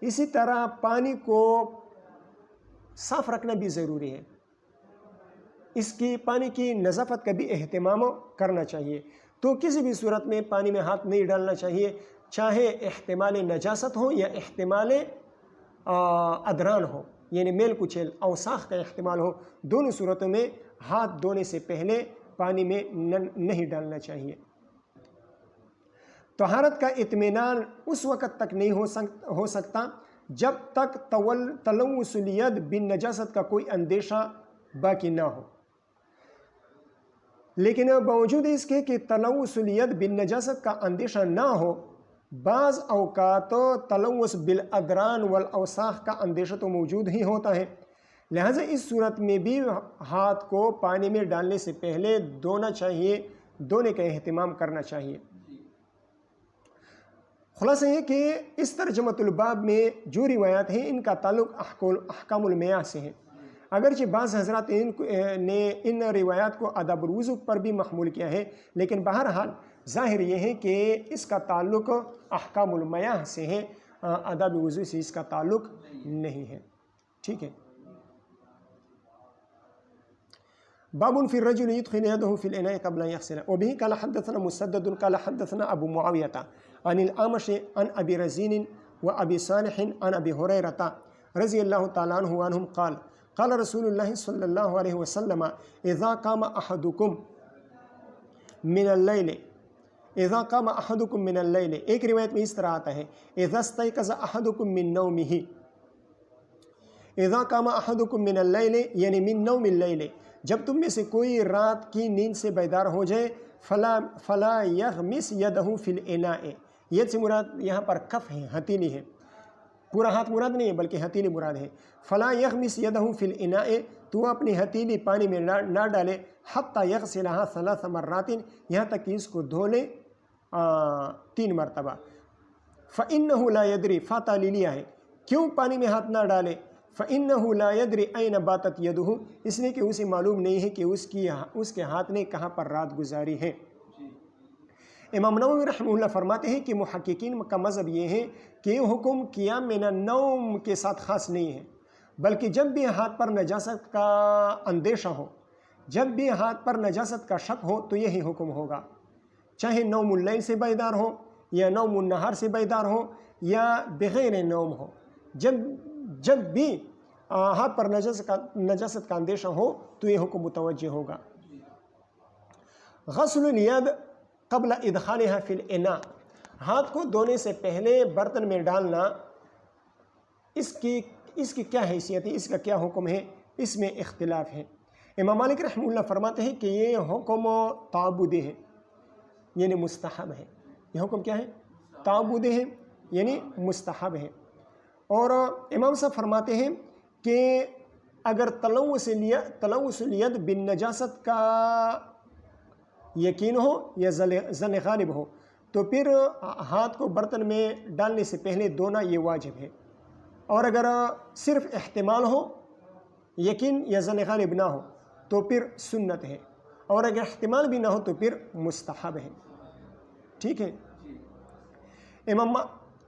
اسی طرح پانی کو صاف رکھنا بھی ضروری ہے، پانی کی نظافت کا بھی اہتمام کرنا چاہیے۔ تو کسی بھی صورت میں پانی میں ہاتھ نہیں ڈالنا چاہیے، چاہے احتمال نجاست ہو یا احتمال ادران ہو یعنی میل کچیل اوساخ کا احتمال ہو، دونوں صورتوں میں ہاتھ دھونے سے پہلے پانی میں نہیں ڈالنا چاہیے۔ طہارت کا اطمینان اس وقت تک نہیں ہو سکتا جب تک تلوث الید بالنجاست کا کوئی اندیشہ باقی نہ ہو، لیکن باوجود اس کے کہ تلوث الید بالنجاست کا اندیشہ نہ ہو، بعض اوقات تلوث بالادران والاوساخ کا اندیشہ تو موجود ہی ہوتا ہے، لہٰذا اس صورت میں بھی ہاتھ کو پانی میں ڈالنے سے پہلے دھونا چاہیے، دھونے کا اہتمام کرنا چاہیے۔ خلاصہ یہ کہ اس ترجمۃ الباب میں جو روایات ہیں ان کا تعلق احکام المیہ سے ہے، اگرچہ بعض حضرات نے ان روایات کو آداب الوضو پر بھی محمول کیا ہے، لیکن بہرحال ظاہر یہ ہے کہ اس کا تعلق احکام المیہ سے ہے، آداب وضو سے اس کا تعلق نہیں ہے۔ ٹھیک ہے۔ باب فی الرجل يدخل يده في الاناء قبل ان يغسل وبه قال حدثنا مسدد قال حدثنا ابو معاوية عن الاعمش عن ابي رزين وابي صالح عن ابي هريرة رضي الله تعالى عنه وعنهم قال قال رسول الله صلى الله عليه وسلم اذا قام احدكم من الليل ایک روایت میں اس طرح آتا ہے اذا استيقظ احدكم من نومه، اذا قام احدكم من الليل یعنی من نوم الليل، جب تم میں سے کوئی رات کی نیند سے بیدار ہو جائے، فلا یغمس یدہ فی الاناء، ید سے مراد یہاں پر کف ہے، ہتھیلی ہے، پورا ہاتھ مراد نہیں ہے بلکہ ہتھیلی مراد ہے۔ فلا یغمس یدہ فی الاناء، تو اپنی ہتھیلی پانی میں نہ ڈالے، حتی یغسلھا 3 مرات، یہاں تک کہ اس کو دھو لے 3 مرتبہ۔ فإنہ لا یدری، فا تعلیلیہ ہے، کیوں پانی میں ہاتھ نہ ڈالے؟ فَإِنَّهُ لَا يَدْرِ أَيْنَ بَاتَتْ يَدُهُ، اس لیے کہ اسے معلوم نہیں ہے کہ اس کے ہاتھ نے کہاں پر رات گزاری ہے۔ امام نووی رحمہ اللہ فرماتے ہیں کہ محققین کا مذہب یہ ہے کہ یہ حکم قیام من النوم کے ساتھ خاص نہیں ہے، بلکہ جب بھی ہاتھ پر نجاست کا اندیشہ ہو، جب بھی ہاتھ پر نجاست کا شک ہو تو یہی حکم ہوگا، چاہے نوم اللیل سے بیدار ہو یا نوم النہار سے بیدار ہو یا بغیر نوم ہو، جب بھی ہاتھ پر نجاست کا اندیشہ ہو تو یہ حکم متوجہ ہوگا۔ غسل الید قبل ادخالها فی الاناء، ہاتھ کو دھونے سے پہلے برتن میں ڈالنا، اس کی کیا حیثیت ہے، اس کا کیا حکم ہے، اس میں اختلاف ہے۔ امام مالک رحمہ اللہ فرماتے ہیں کہ یہ حکم تعبدی ہے، یعنی مستحب ہے۔ یہ حکم کیا ہے؟ تعبدی ہے، یعنی مستحب ہے۔ اور امام صاحب فرماتے ہیں کہ اگر تلوث الید بالنجاست کا یقین ہو یا ظن غالب ہو تو پھر ہاتھ کو برتن میں ڈالنے سے پہلے دھونا یہ واجب ہے، اور اگر صرف احتمال ہو، یقین یا ظن غالب نہ ہو تو پھر سنت ہے، اور اگر احتمال بھی نہ ہو تو پھر مستحب ہے۔ ٹھیک ہے۔ امام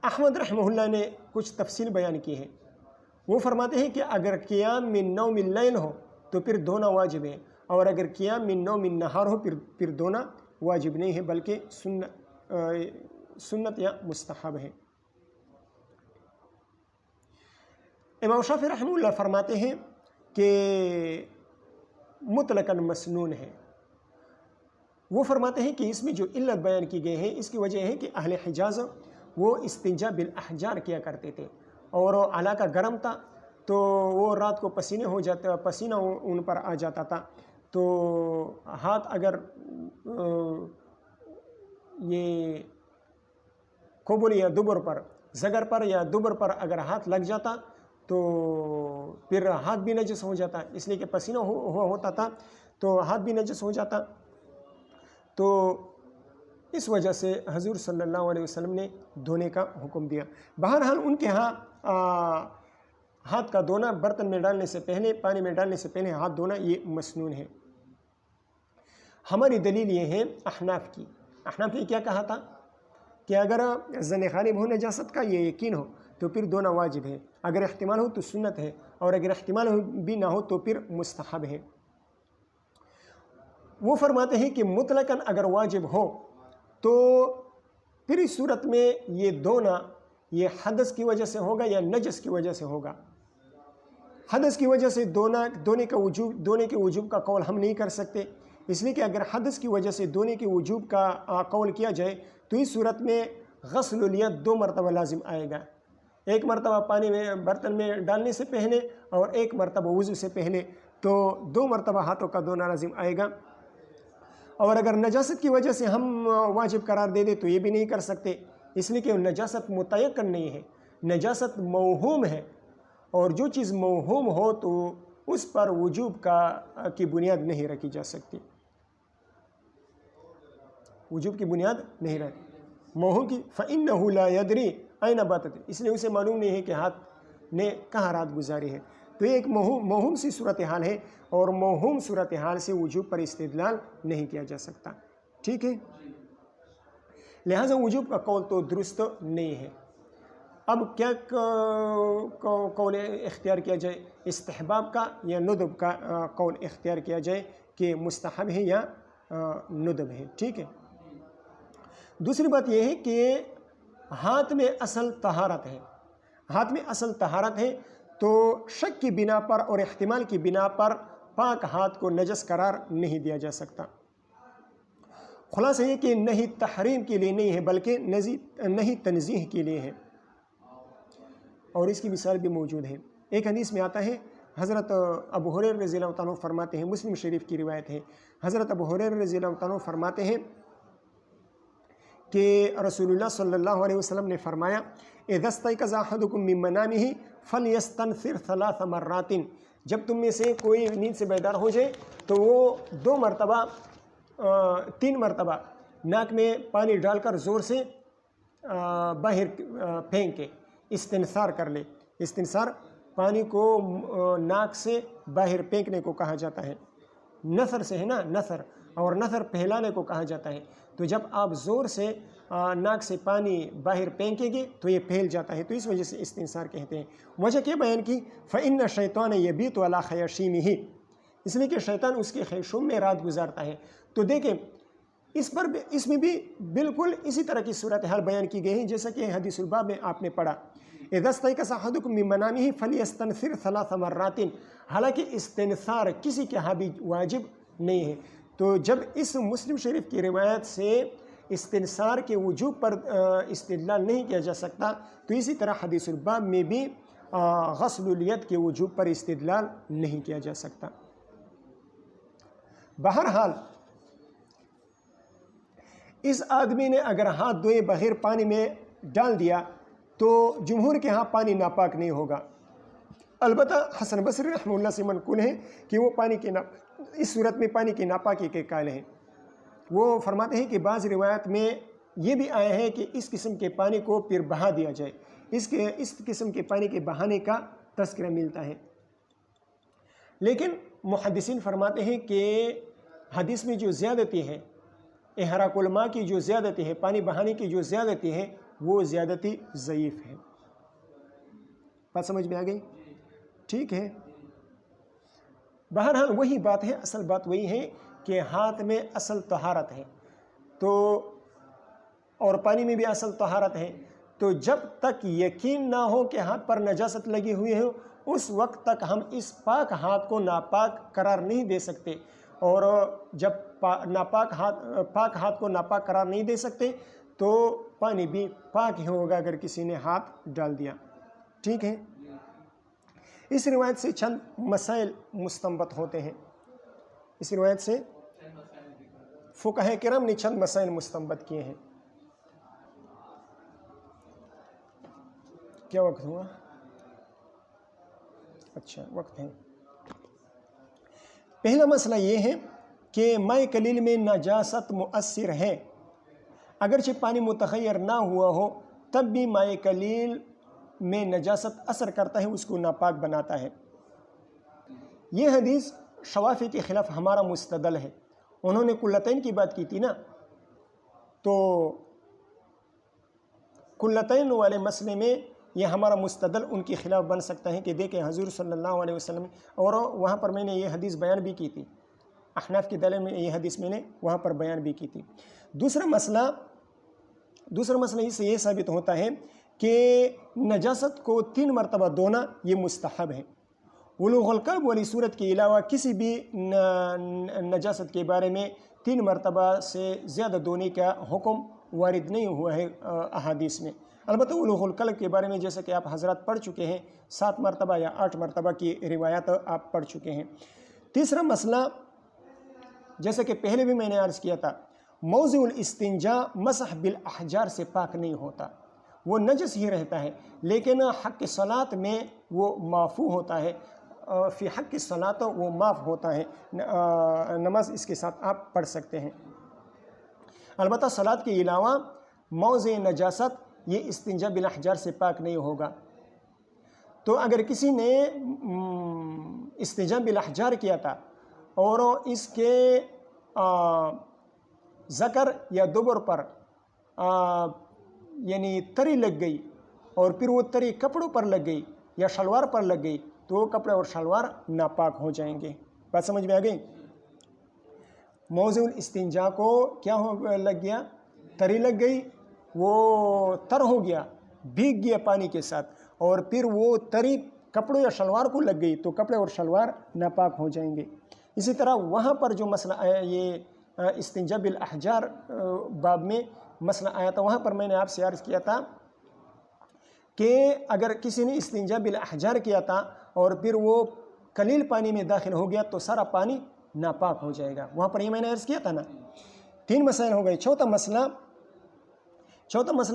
احمد رحمہ اللہ نے کچھ تفصیل بیان کی ہے، وہ فرماتے ہیں کہ اگر قیام من نوم اللیل ہو تو پھر دھونا واجب ہے، اور اگر قیام من نوم النہار ہو پھر دھونا واجب نہیں ہے، بلکہ سنت یا مستحب ہے۔ امام شافعی رحمہ اللہ فرماتے ہیں کہ مطلقاً مسنون ہے۔ وہ فرماتے ہیں کہ اس میں جو علت بیان کی گئی ہے اس کی وجہ ہے کہ اہل حجاز وہ استنجا بالاحجار کیا کرتے تھے، اور علاقہ گرم تھا تو وہ رات کو پسینہ ان پر آ جاتا تھا، تو ہاتھ اگر یہ قبل یا دبر پر، زگر پر یا دبر پر اگر ہاتھ لگ جاتا تو پھر ہاتھ بھی نجس ہو جاتا، اس لیے کہ پسینہ ہوتا تھا تو ہاتھ بھی نجس ہو جاتا، تو اس وجہ سے حضور صلی اللہ علیہ وسلم نے دھونے کا حکم دیا۔ بہرحال ان کے ہاں ہاتھ کا دھونا برتن میں ڈالنے سے پہلے، پانی میں ڈالنے سے پہلے ہاتھ دھونا یہ مسنون ہے۔ ہماری دلیل یہ ہے احناف نے کیا کہا تھا کہ اگر ظن غالب ہو نجاست کا یہ یقین ہو تو پھر دھونا واجب ہے، اگر احتمال ہو تو سنت ہے، اور اگر احتمال بھی نہ ہو تو پھر مستحب ہے۔ وہ فرماتے ہیں کہ مطلقاً اگر واجب ہو تو پھر اس صورت میں یہ دھونا یہ حدث کی وجہ سے ہوگا یا نجس کی وجہ سے ہوگا۔ حدث کی وجہ سے دھونے کے وجوب کا قول ہم نہیں کر سکتے، اس لیے کہ اگر حدث کی وجہ سے دھونے کے وجوب کا قول کیا جائے تو اس صورت میں غسل الید 2 مرتبہ لازم آئے گا، 1 مرتبہ پانی میں برتن میں ڈالنے سے پہلے اور 1 مرتبہ وضو سے پہلے، تو 2 مرتبہ ہاتھوں کا دھونا لازم آئے گا۔ اور اگر نجاست کی وجہ سے ہم واجب قرار دے دیں تو یہ بھی نہیں کر سکتے، اس لیے کہ نجاست متیقن نہیں ہے، نجاست موہوم ہے، اور جو چیز موہوم ہو تو اس پر وجوب کی بنیاد نہیں رکھی جا سکتی، وجوب کی بنیاد نہیں رکھی موہوم کی۔ فَإِنَّهُ لَا يَدْرِي أَيْنَ بَاتَتْ، اس لیے اسے معلوم نہیں ہے کہ ہاتھ نے کہاں رات گزاری ہے، تو یہ ایک موہوم سی صورتحال ہے، اور موہوم صورتحال سے وجوب پر استدلال نہیں کیا جا سکتا۔ ٹھیک ہے، لہٰذا وجوب کا قول تو درست نہیں ہے۔ اب کیا قول اختیار کیا جائے، استحباب کا یا ندب کا قول اختیار کیا جائے کہ مستحب ہے یا ندب ہے۔ ٹھیک ہے، دوسری بات یہ ہے کہ ہاتھ میں اصل طہارت ہے، ہاتھ میں اصل طہارت ہے، تو شک کی بنا پر اور احتمال کی بنا پر پاک ہاتھ کو نجس قرار نہیں دیا جا سکتا۔ خلاصہ یہ کہ نہیں تحریم کے لیے نہیں ہے بلکہ نہیں تنزیہ کے لیے ہے، اور اس کی مثال بھی موجود ہے۔ ایک حدیث میں آتا ہے، حضرت ابو ہریرہ رضی اللہ عنہ فرماتے ہیں، مسلم شریف کی روایت ہے، حضرت ابو ہریرہ رضی اللہ عنہ فرماتے ہیں کہ رسول اللہ صلی اللہ علیہ وسلم نے فرمایا، اذا استيقظ احدكم من منامه فليستنثر 3 مرات، جب تم میں سے کوئی نیند سے بیدار ہو جائے تو وہ 3 مرتبہ ناک میں پانی ڈال کر زور سے باہر پھینک کے استنثار کر لے، استنثار پانی کو ناک سے باہر پھینکنے کو کہا جاتا ہے، نثر سے ہے نا، نثر، اور نثر پھیلانے کو کہا جاتا ہے۔ تو جب آپ زور سے ناک سے پانی باہر پھینکیں گے تو یہ پھیل جاتا ہے، تو اس وجہ سے استنثار کہتے ہیں۔ وجہ کیا بیان کی؟ فَإِنَّ الشَّيْطَانَ يَبِيتُ عَلَى خَيَاشِيمِهِ، اس لیے کہ شیطان اس کے خیشوم میں رات گزارتا ہے۔ تو دیکھیں اس میں بھی بالکل اسی طرح کی صورتحال بیان کی گئی ہے جیسا کہ حدیث الباب میں آپ نے پڑھا، اِذَا اسْتَيْقَظَ أَحَدُكُم مِّن مَّنَامِهِ فَلْيَسْتَنثِرْ 3 مرات، حالانکہ استنثار کسی کے ہاں بھی واجب نہیں ہے۔ تو جب اس مسلم شریف کی روایت سے استنثار کے وجوب پر استدلال نہیں کیا جا سکتا، تو اسی طرح حدیث الباب میں بھی غسل الید کے وجوب پر استدلال نہیں کیا جا سکتا۔ بہرحال اس آدمی نے اگر ہاتھ دھوئے بغیر پانی میں ڈال دیا تو جمہور کے ہاں پانی ناپاک نہیں ہوگا۔ البتہ حسن بصری رحمہ اللہ سے منقول ہے کہ وہ اس صورت میں پانی کی ناپاکی کے قائل ہیں۔ وہ فرماتے ہیں کہ بعض روایت میں یہ بھی آیا ہے کہ اس قسم کے پانی کو پھر بہا دیا جائے، اس قسم کے پانی کے بہانے کا تذکرہ ملتا ہے۔ لیکن محدثین فرماتے ہیں کہ حدیث میں جو زیادتی ہے، احراق الماء کی جو زیادتی ہے، پانی بہانے کی جو زیادتی ہے، وہ زیادتی ضعیف ہے۔ بات سمجھ میں آ گئی؟ ٹھیک ہے۔ بہرحال وہی بات ہے، اصل بات وہی ہے کہ ہاتھ میں اصل طہارت ہے تو اور پانی میں بھی اصل طہارت ہے، تو جب تک یقین نہ ہو کہ ہاتھ پر نجاست لگی ہوئی ہے اس وقت تک ہم اس پاک ہاتھ کو ناپاک قرار نہیں دے سکتے، اور جب پاک ہاتھ کو ناپاک قرار نہیں دے سکتے تو پانی بھی پاک ہی ہوگا اگر کسی نے ہاتھ ڈال دیا۔ ٹھیک ہے۔ اس روایت سے چند مسائل مستنبط ہوتے ہیں، اس روایت سے فقہاء کرام نے چند مسائل مستنبط کیے ہیں۔ کیا وقت ہوا؟ اچھا وقت ہے۔ پہلا مسئلہ یہ ہے کہ ماء قلیل میں نجاست مؤثر ہے، اگرچہ پانی متغیر نہ ہوا ہو تب بھی ماء قلیل میں نجاست اثر کرتا ہے، اس کو ناپاک بناتا ہے۔ یہ حدیث شوافی کے خلاف ہمارا مستدل ہے۔ انہوں نے قلتین کی بات کی تھی نا، تو قلتین والے مسئلے میں یہ ہمارا مستدل ان کے خلاف بن سکتا ہے کہ دیکھیں حضور صلی اللہ علیہ وسلم، اور وہاں پر میں نے یہ حدیث بیان بھی کی تھی، احناف کی دلیل میں یہ حدیث میں نے وہاں پر بیان بھی کی تھی۔ دوسرا مسئلہ اس سے یہ ثابت ہوتا ہے کہ نجاست کو 3 مرتبہ دھونا یہ مستحب ہے۔ ولوغ القلب والی صورت کے علاوہ کسی بھی نجاست کے بارے میں 3 مرتبہ سے زیادہ دھونے کا حکم وارد نہیں ہوا ہے احادیث میں۔ البتہ ولوغ القلب کے بارے میں جیسا کہ آپ حضرات پڑھ چکے ہیں، 7 مرتبہ یا 8 مرتبہ کی روایات آپ پڑھ چکے ہیں۔ تیسرا مسئلہ جیسا کہ پہلے بھی میں نے عرض کیا تھا، موضع الاستنجاء مسح بالاحجار سے پاک نہیں ہوتا، وہ نجس ہی رہتا ہے، لیکن حق صلاۃ میں وہ معفو ہوتا ہے، فی حق صلاۃ وہ معاف ہوتا ہے، نماز اس کے ساتھ آپ پڑھ سکتے ہیں۔ البتہ صلاۃ کے علاوہ موضع نجاست یہ استنجاء بالاحجار سے پاک نہیں ہوگا۔ تو اگر کسی نے استنجاء بالاحجار کیا تھا اور اس کے ذکر یا دبر پر یعنی تری لگ گئی اور پھر وہ تری کپڑوں پر لگ گئی یا شلوار پر لگ گئی تو وہ کپڑے اور شلوار ناپاک ہو جائیں گے۔ بات سمجھ میں آ گئی؟ موضع الاستنجاء کو کیا لگ گیا؟ تری لگ گئی، وہ تر ہو گیا، بھیگ گیا پانی کے ساتھ، اور پھر وہ تری کپڑوں یا شلوار کو لگ گئی تو کپڑے اور شلوار ناپاک ہو جائیں گے۔ اسی طرح وہاں پر جو مسئلہ آیا، یہ استنجاء بالاحجار باب میں مسئلہ آیا تھا، وہاں پر میں نے آپ سے عرض کیا تھا کہ اگر کسی نے استنجاء بالاحجار کیا تھا اور پھر وہ قلیل پانی میں داخل ہو گیا تو سارا پانی ناپاک ہو جائے گا۔ وہاں پر یہ میں نے عرض کیا تھا نا، 3 مسائل ہو گئے۔ چوتھا مسئلہ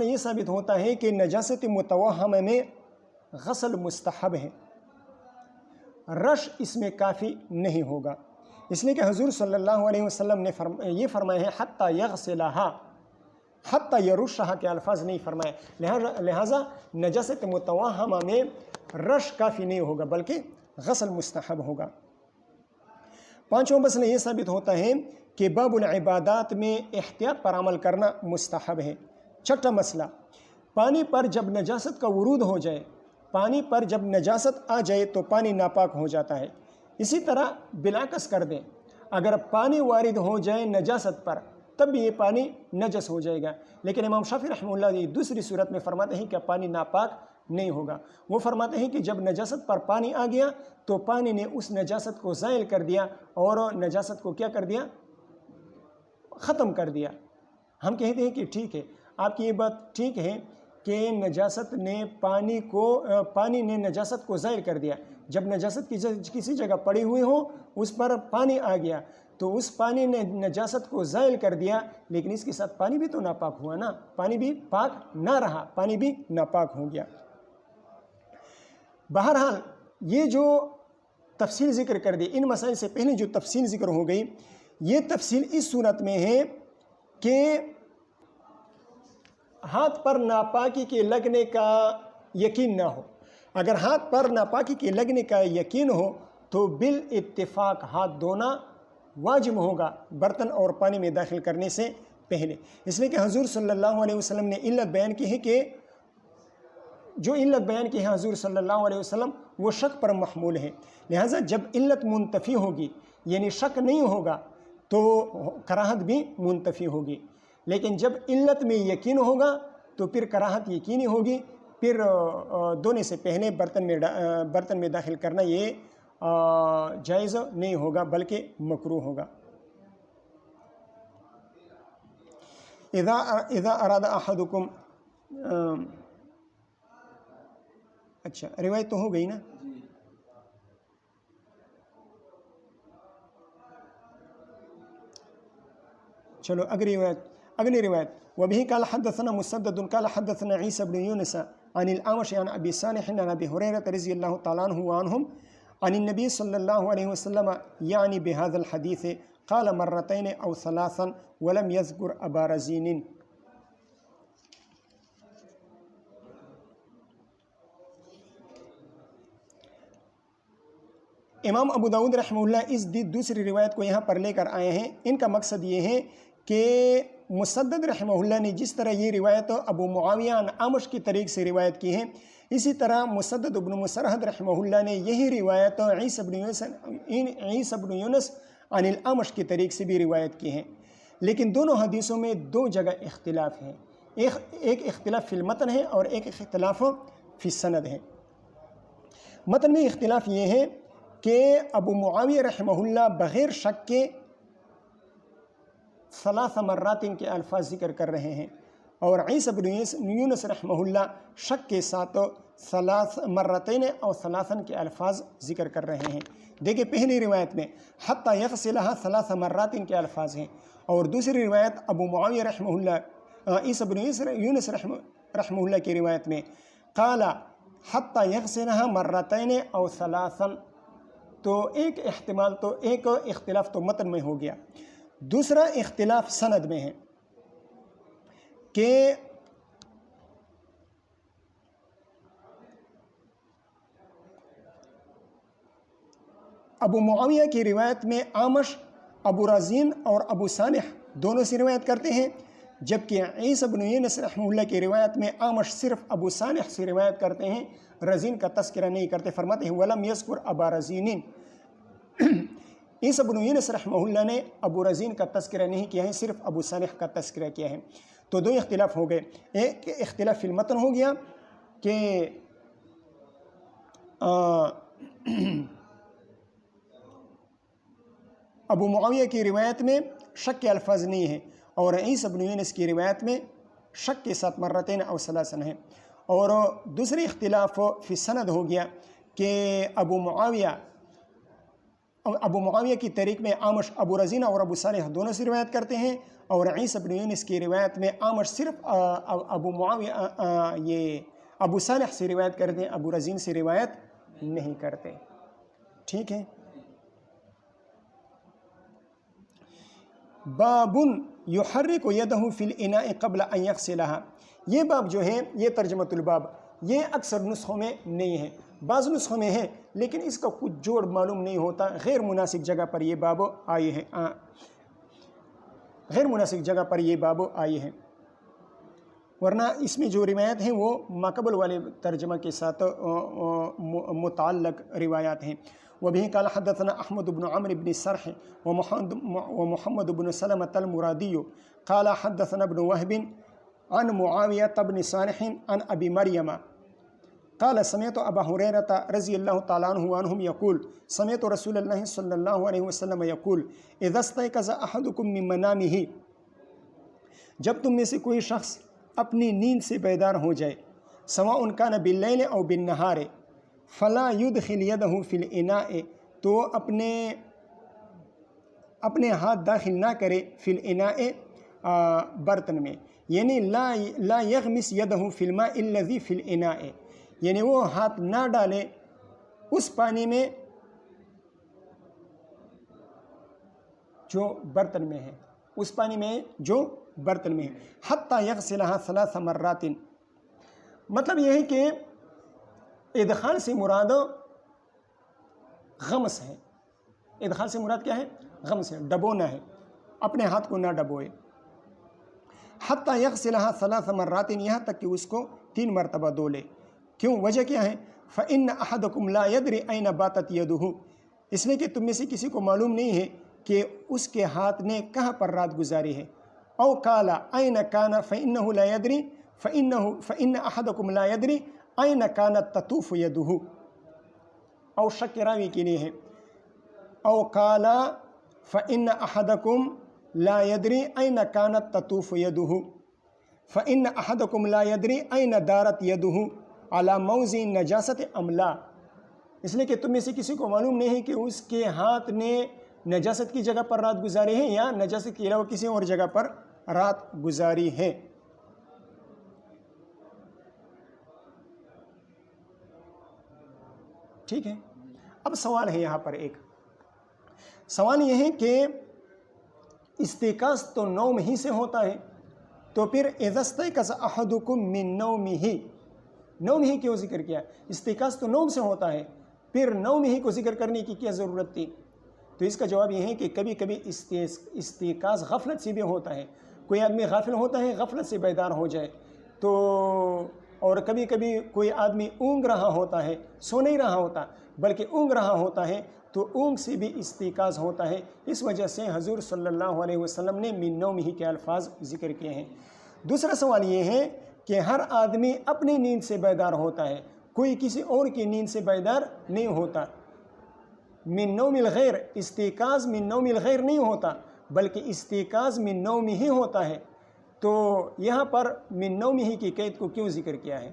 یہ ثابت ہوتا ہے کہ نجاست متوہمہ میں غسل مستحب ہے، رش اس میں کافی نہیں ہوگا، اس لیے کہ حضور صلی اللہ علیہ وسلم نے یہ فرمایا ہے حتی یغسلہا، حتی یرشہا کے الفاظ نہیں فرمائے، لہذا نجاست متوہمہ میں رش کافی نہیں ہوگا بلکہ غسل مستحب ہوگا۔ پانچواں مسئلہ یہ ثابت ہوتا ہے کہ باب العبادات میں احتیاط پر عمل کرنا مستحب ہے۔ چھٹا مسئلہ، پانی پر جب نجاست کا ورود ہو جائے، پانی پر جب نجاست آ جائے تو پانی ناپاک ہو جاتا ہے۔ اسی طرح بالعکس کر دیں، اگر پانی وارد ہو جائے نجاست پر تب بھی یہ پانی نجس ہو جائے گا، لیکن امام شافعی رحمہ اللہ یہ دوسری صورت میں فرماتے ہیں کہ پانی ناپاک نہیں ہوگا۔ وہ فرماتے ہیں کہ جب نجاست پر پانی آ گیا تو پانی نے اس نجاست کو زائل کر دیا اور نجاست کو کیا کر دیا؟ ختم کر دیا۔ ہم کہتے ہیں کہ ٹھیک ہے، آپ کی یہ بات ٹھیک ہے کہ نجاست نے پانی نے نجاست کو زائل کر دیا۔ جب نجاست کسی جگہ پڑی ہوئی ہو اس پر پانی آ گیا تو اس پانی نے نجاست کو زائل کر دیا، لیکن اس کے ساتھ پانی بھی تو ناپاک ہوا نا، پانی بھی پاک نہ رہا، پانی بھی ناپاک ہو گیا۔ بہرحال یہ جو تفصیل ذکر کر دی، ان مسائل سے پہلے جو تفصیل ذکر ہو گئی، یہ تفصیل اس صورت میں ہے کہ ہاتھ پر ناپاکی کے لگنے کا یقین نہ ہو۔ اگر ہاتھ پر ناپاکی کے لگنے کا یقین ہو تو بالاتفاق ہاتھ دھونا واجب ہوگا برتن اور پانی میں داخل کرنے سے پہلے، اس لیے کہ حضور صلی اللہ علیہ وسلم نے علت بیان کی ہے کہ جو علت بیان کی ہے حضور صلی اللہ علیہ وسلم وہ شک پر محمول ہے، لہٰذا جب علت منتفی ہوگی یعنی شک نہیں ہوگا تو کراہت بھی منتفی ہوگی، لیکن جب علت میں یقین ہوگا تو پھر کراہت یقینی ہوگی، پھر دھونے سے پہلے برتن میں داخل کرنا یہ جائز نہیں ہوگا بلکہ مکروہ ہوگا۔ اذا اراد احدکم، اچھا روایت تو ہو گئی نا؟ چلو اگلی روایت وبه قال حدثنا مسدد قال حدثنا عيسى بن يونس عن الأعمش عن أبي صالح عن أبي هريرة رضي الله تعالى عنه وعنهم عن النبي صلى الله عليه وسلم يعني بهذا الحديث قال مرتين أو ثلاثا ولم يذكر أبا رزين۔ امام ابو داؤد رحمہ اللہ اس دوسری روایت کو یہاں پر لے کر آئے ہیں۔ ان کا مقصد یہ ہے کہ مسدد رحمہ اللہ نے جس طرح یہ روایت ابو معاویہ عن اعمش کی طریق سے روایت کی ہے، اسی طرح مسدد بن مسرہد رحمہ اللہ نے یہی روایت عیسی بن یونس عن الاعمش کی طریق سے بھی روایت کی ہے، لیکن دونوں حدیثوں میں دو جگہ اختلاف ہے، ایک اختلاف فی المتن ہے اور ایک اختلاف فی السند ہے۔ متن میں اختلاف یہ ہے کہ ابو معاویہ رحمہ اللہ بغیر شک کے 3 مرات کے الفاظ ذکر کر رہے ہیں، اور عیسی بن یونس رحمہ اللہ شک کے ساتھ 3 مرتين اور 3 کے الفاظ ذکر کر رہے ہیں۔ دیکھیں پہلی روایت میں حتی یغسلها 3 مرات کے الفاظ ہیں، اور دوسری روایت ابو معاویہ رحمہ اللہ عیسی بن یونس رحمہ اللہ کی روایت میں قال حتی یغسلها مرتين او 3، تو ایک احتمال تو ایک اختلاف تو متن میں ہو گیا، دوسرا اختلاف سند میں ہے کہ ابو معاویہ کی روایت میں اعمش ابو رزین اور ابو صالح دونوں سے روایت کرتے ہیں، جبکہ عیسی بن یونس رحمہ اللہ کی روایت میں اعمش صرف ابو صالح سے روایت کرتے ہیں، رزین کا تذکرہ نہیں کرتے، فرماتے ہیں ولم یذکر ابا رزین۔ عیسی بن یونس رحمہ اللہ نے ابو رزین کا تذکرہ نہیں کیا ہے، صرف ابو صالح کا تذکرہ کیا ہے، تو دو اختلاف ہو گئے۔ ایک اختلاف فی المتن ہو گیا کہ ابو معاویہ کی روایت میں شک کے الفاظ نہیں ہیں، اور عیسی بن یونس کی روایت میں شک کے ساتھ مرتين او 3 ہیں، اور دوسری اختلاف فی سند ہو گیا کہ ابو معاویہ کی طریق میں اعمش ابو رزین اور ابو صالح دونوں سے روایت کرتے ہیں، اور عیسی بن یونس کی روایت میں اعمش صرف ابو صالح سے روایت کرتے ہیں، ابو رزین سے روایت نہیں کرتے۔ ٹھیک ہے، باب یحرک یدہ فی الاناء قبل ان یغسلها، یہ باب جو ہے یہ ترجمۃ الباب یہ اکثر نسخوں میں نہیں ہے، بعض نسخوں میں ہے لیکن اس کا کچھ جوڑ معلوم نہیں ہوتا، غیر مناسب جگہ پر یہ باب آئی ہے، غیر مناسب جگہ پر یہ باب آئی ہے، ورنہ اس میں جو روایت ہیں وہ ماقبل والے ترجمہ کے ساتھ متعلق روایات ہیں۔ وبه قال حدثنا احمد بن عمرو بن سرح ومحمد بن سلمة المرادي قال حدثنا ابن وهب عن معاوية بن صالح عن ابي مريم قال سمعت ابا هريرة رضي الله تعالى عنه وعنهم يقول سمعت رسول الله صلى الله عليه وسلم يقول اذا استيقظ احدكم من منامه، جب تم میں سے کوئی شخص اپنی نیند سے بیدار ہو جائے، سواء کان باللیل او بالنہار، فلا يدخل يده في الاناء، تو اپنے ہاتھ داخل نہ کرے فی الاناء برتن میں، یعنی لا يغمس يده في الماء الذي في الاناء، یعنی وہ ہاتھ نہ ڈالے اس پانی میں جو برتن میں ہے، اس پانی میں جو برتن میں ہے، حتی یغسلها 3 مرات، مطلب یہ ہے کہ ادخال سے مراد غمس ہے، ادخال سے مراد کیا ہے؟ غمس ہے، ڈبونا ہے، اپنے ہاتھ کو نہ ڈبوئے، حتی یغسلها 3 مرات، یہاں تک کہ اس کو 3 مرتبہ دھو لے۔ کیوں؟ وجہ کیا ہے؟ فإن أحدكم لا يدري أين باتت يده، اس لیے کہ تم میں سے کسی کو معلوم نہیں ہے کہ اس کے ہاتھ نے کہاں پر رات گزاری ہے۔ او قال أين كان فإنه لا يدري فإن أحدكم لا يدري أين كانت تطوف يده، او شک راوی کے لیے ہے، او قال فإن أحدكم لا يدري أين كانت تطوف يده فإن أحدكم لا يدري أين دارت يده على موضع نجاست ام لا، اس لیے کہ تم میں سے کسی کو معلوم نہیں ہے کہ اس کے ہاتھ نے نجاست کی جگہ پر رات گزاری ہے یا نجاست کے علاوہ کسی اور جگہ پر رات گزاری ہے۔ ٹھیک ہے، اب سوال ہے یہاں پر ایک سوال یہ ہے کہ استيقاظ تو نوم ہی سے ہوتا ہے، تو پھر اذا استيقظ احدكم من نومه، نوم ہی کیوں ذکر کیا؟ استيقاظ تو نوم سے ہوتا ہے، پھر نوم ہی کو ذکر کرنے کی کیا ضرورت تھی؟ تو اس کا جواب یہ ہے کہ کبھی کبھی استيقاظ غفلت سے بھی ہوتا ہے، کوئی آدمی غافل ہوتا ہے، غفلت سے بیدار ہو جائے تو، اور کبھی کبھی کوئی آدمی اونگ رہا ہوتا ہے، سو نہیں رہا ہوتا بلکہ اونگ رہا ہوتا ہے، تو اونگ سے بھی استيقاظ ہوتا ہے۔ اس وجہ سے حضور صلی اللہ علیہ وسلم نے من نومہ کے الفاظ ذکر کیے ہیں۔ دوسرا سوال یہ ہے کہ ہر آدمی اپنی نیند سے بیدار ہوتا ہے، کوئی کسی اور کی نیند سے بیدار نہیں ہوتا۔ من نوم الغیر، استيقاظ من نوم الغیر نہیں ہوتا بلکہ استيقاظ من نوم ہی ہوتا ہے، تو یہاں پر من نوم ہی کی قید کو کیوں ذکر کیا ہے؟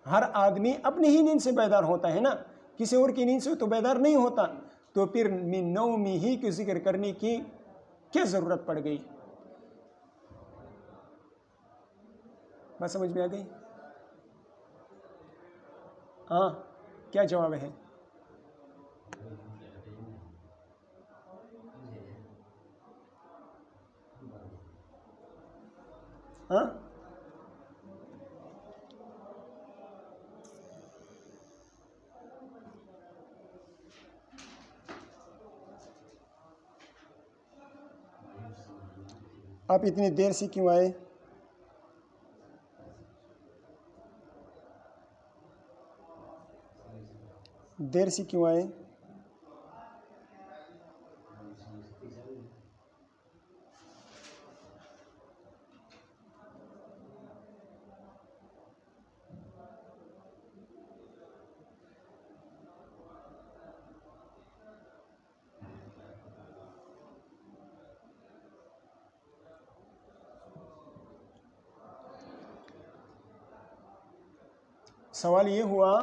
ہر آدمی اپنی ہی نیند سے بیدار ہوتا ہے نا، کسی اور کی نیند سے تو بیدار نہیں ہوتا، تو پھر من نوم ہی کو ذکر کرنے کی کیا ضرورت پڑ گئی؟ بات سمجھ میں آ گئی؟ ہاں، کیا جواب ہے؟ ہاں، آپ اتنی دیر سے کیوں آئے؟ دیر سے کیوں آئے؟ سوال یہ ہوا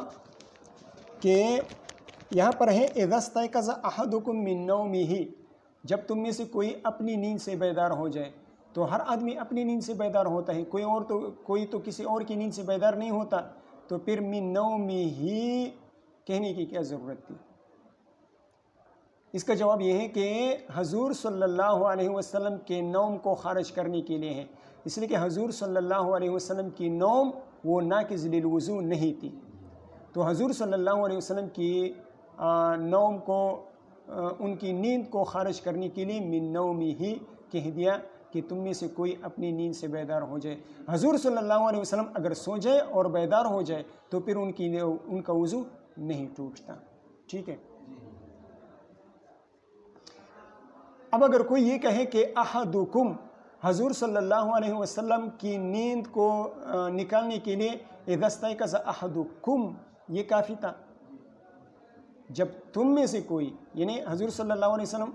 کہ یہاں پر ہے اذا استيقظ احدكم من نومه، جب تم میں سے کوئی اپنی نیند سے بیدار ہو جائے، تو ہر آدمی اپنی نیند سے بیدار ہوتا ہے، کوئی تو کسی اور کی نیند سے بیدار نہیں ہوتا، تو پھر من نومه کہنے کی کیا ضرورت تھی؟ اس کا جواب یہ ہے کہ حضور صلی اللہ علیہ وسلم کے نوم کو خارج کرنے کے لیے ہے، اس لیے کہ حضور صلی اللہ علیہ وسلم کی نوم وہ ناقض للوضو نہیں تھی۔ تو حضور صلی اللہ علیہ وسلم کی نوم کو ان کی نیند کو خارج کرنے کے لیے من نومی ہی کہہ دیا کہ تم میں سے کوئی اپنی نیند سے بیدار ہو جائے۔ حضور صلی اللہ علیہ وسلم اگر سو جائے اور بیدار ہو جائے تو پھر ان کا وضو نہیں ٹوٹتا، ٹھیک ہے۔ اب اگر کوئی یہ کہے کہ احدکم، حضور صلی اللہ علیہ وسلم کی نیند کو نکالنے کے لیے اذا استيقظ احدکم یہ کافی تھا، جب تم میں سے کوئی، یعنی حضور صلی اللہ علیہ وسلم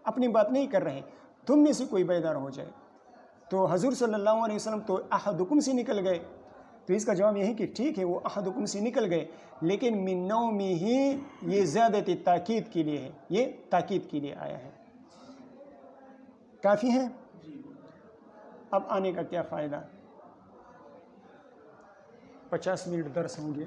اپنی بات نہیں کر رہے، تم میں سے کوئی بیدار ہو جائے، تو حضور صلی اللہ علیہ وسلم تو احدکم سے نکل گئے، تو اس کا جواب یہ ہے کہ ٹھیک ہے وہ احدکم سے نکل گئے، لیکن من نومی ہی یہ زیادت تاکید کے لیے ہے، یہ تاکید کے لیے آیا ہے۔ کافی ہے؟ اب آنے کا کیا فائدہ؟ 50 منٹ درس ہوں گے۔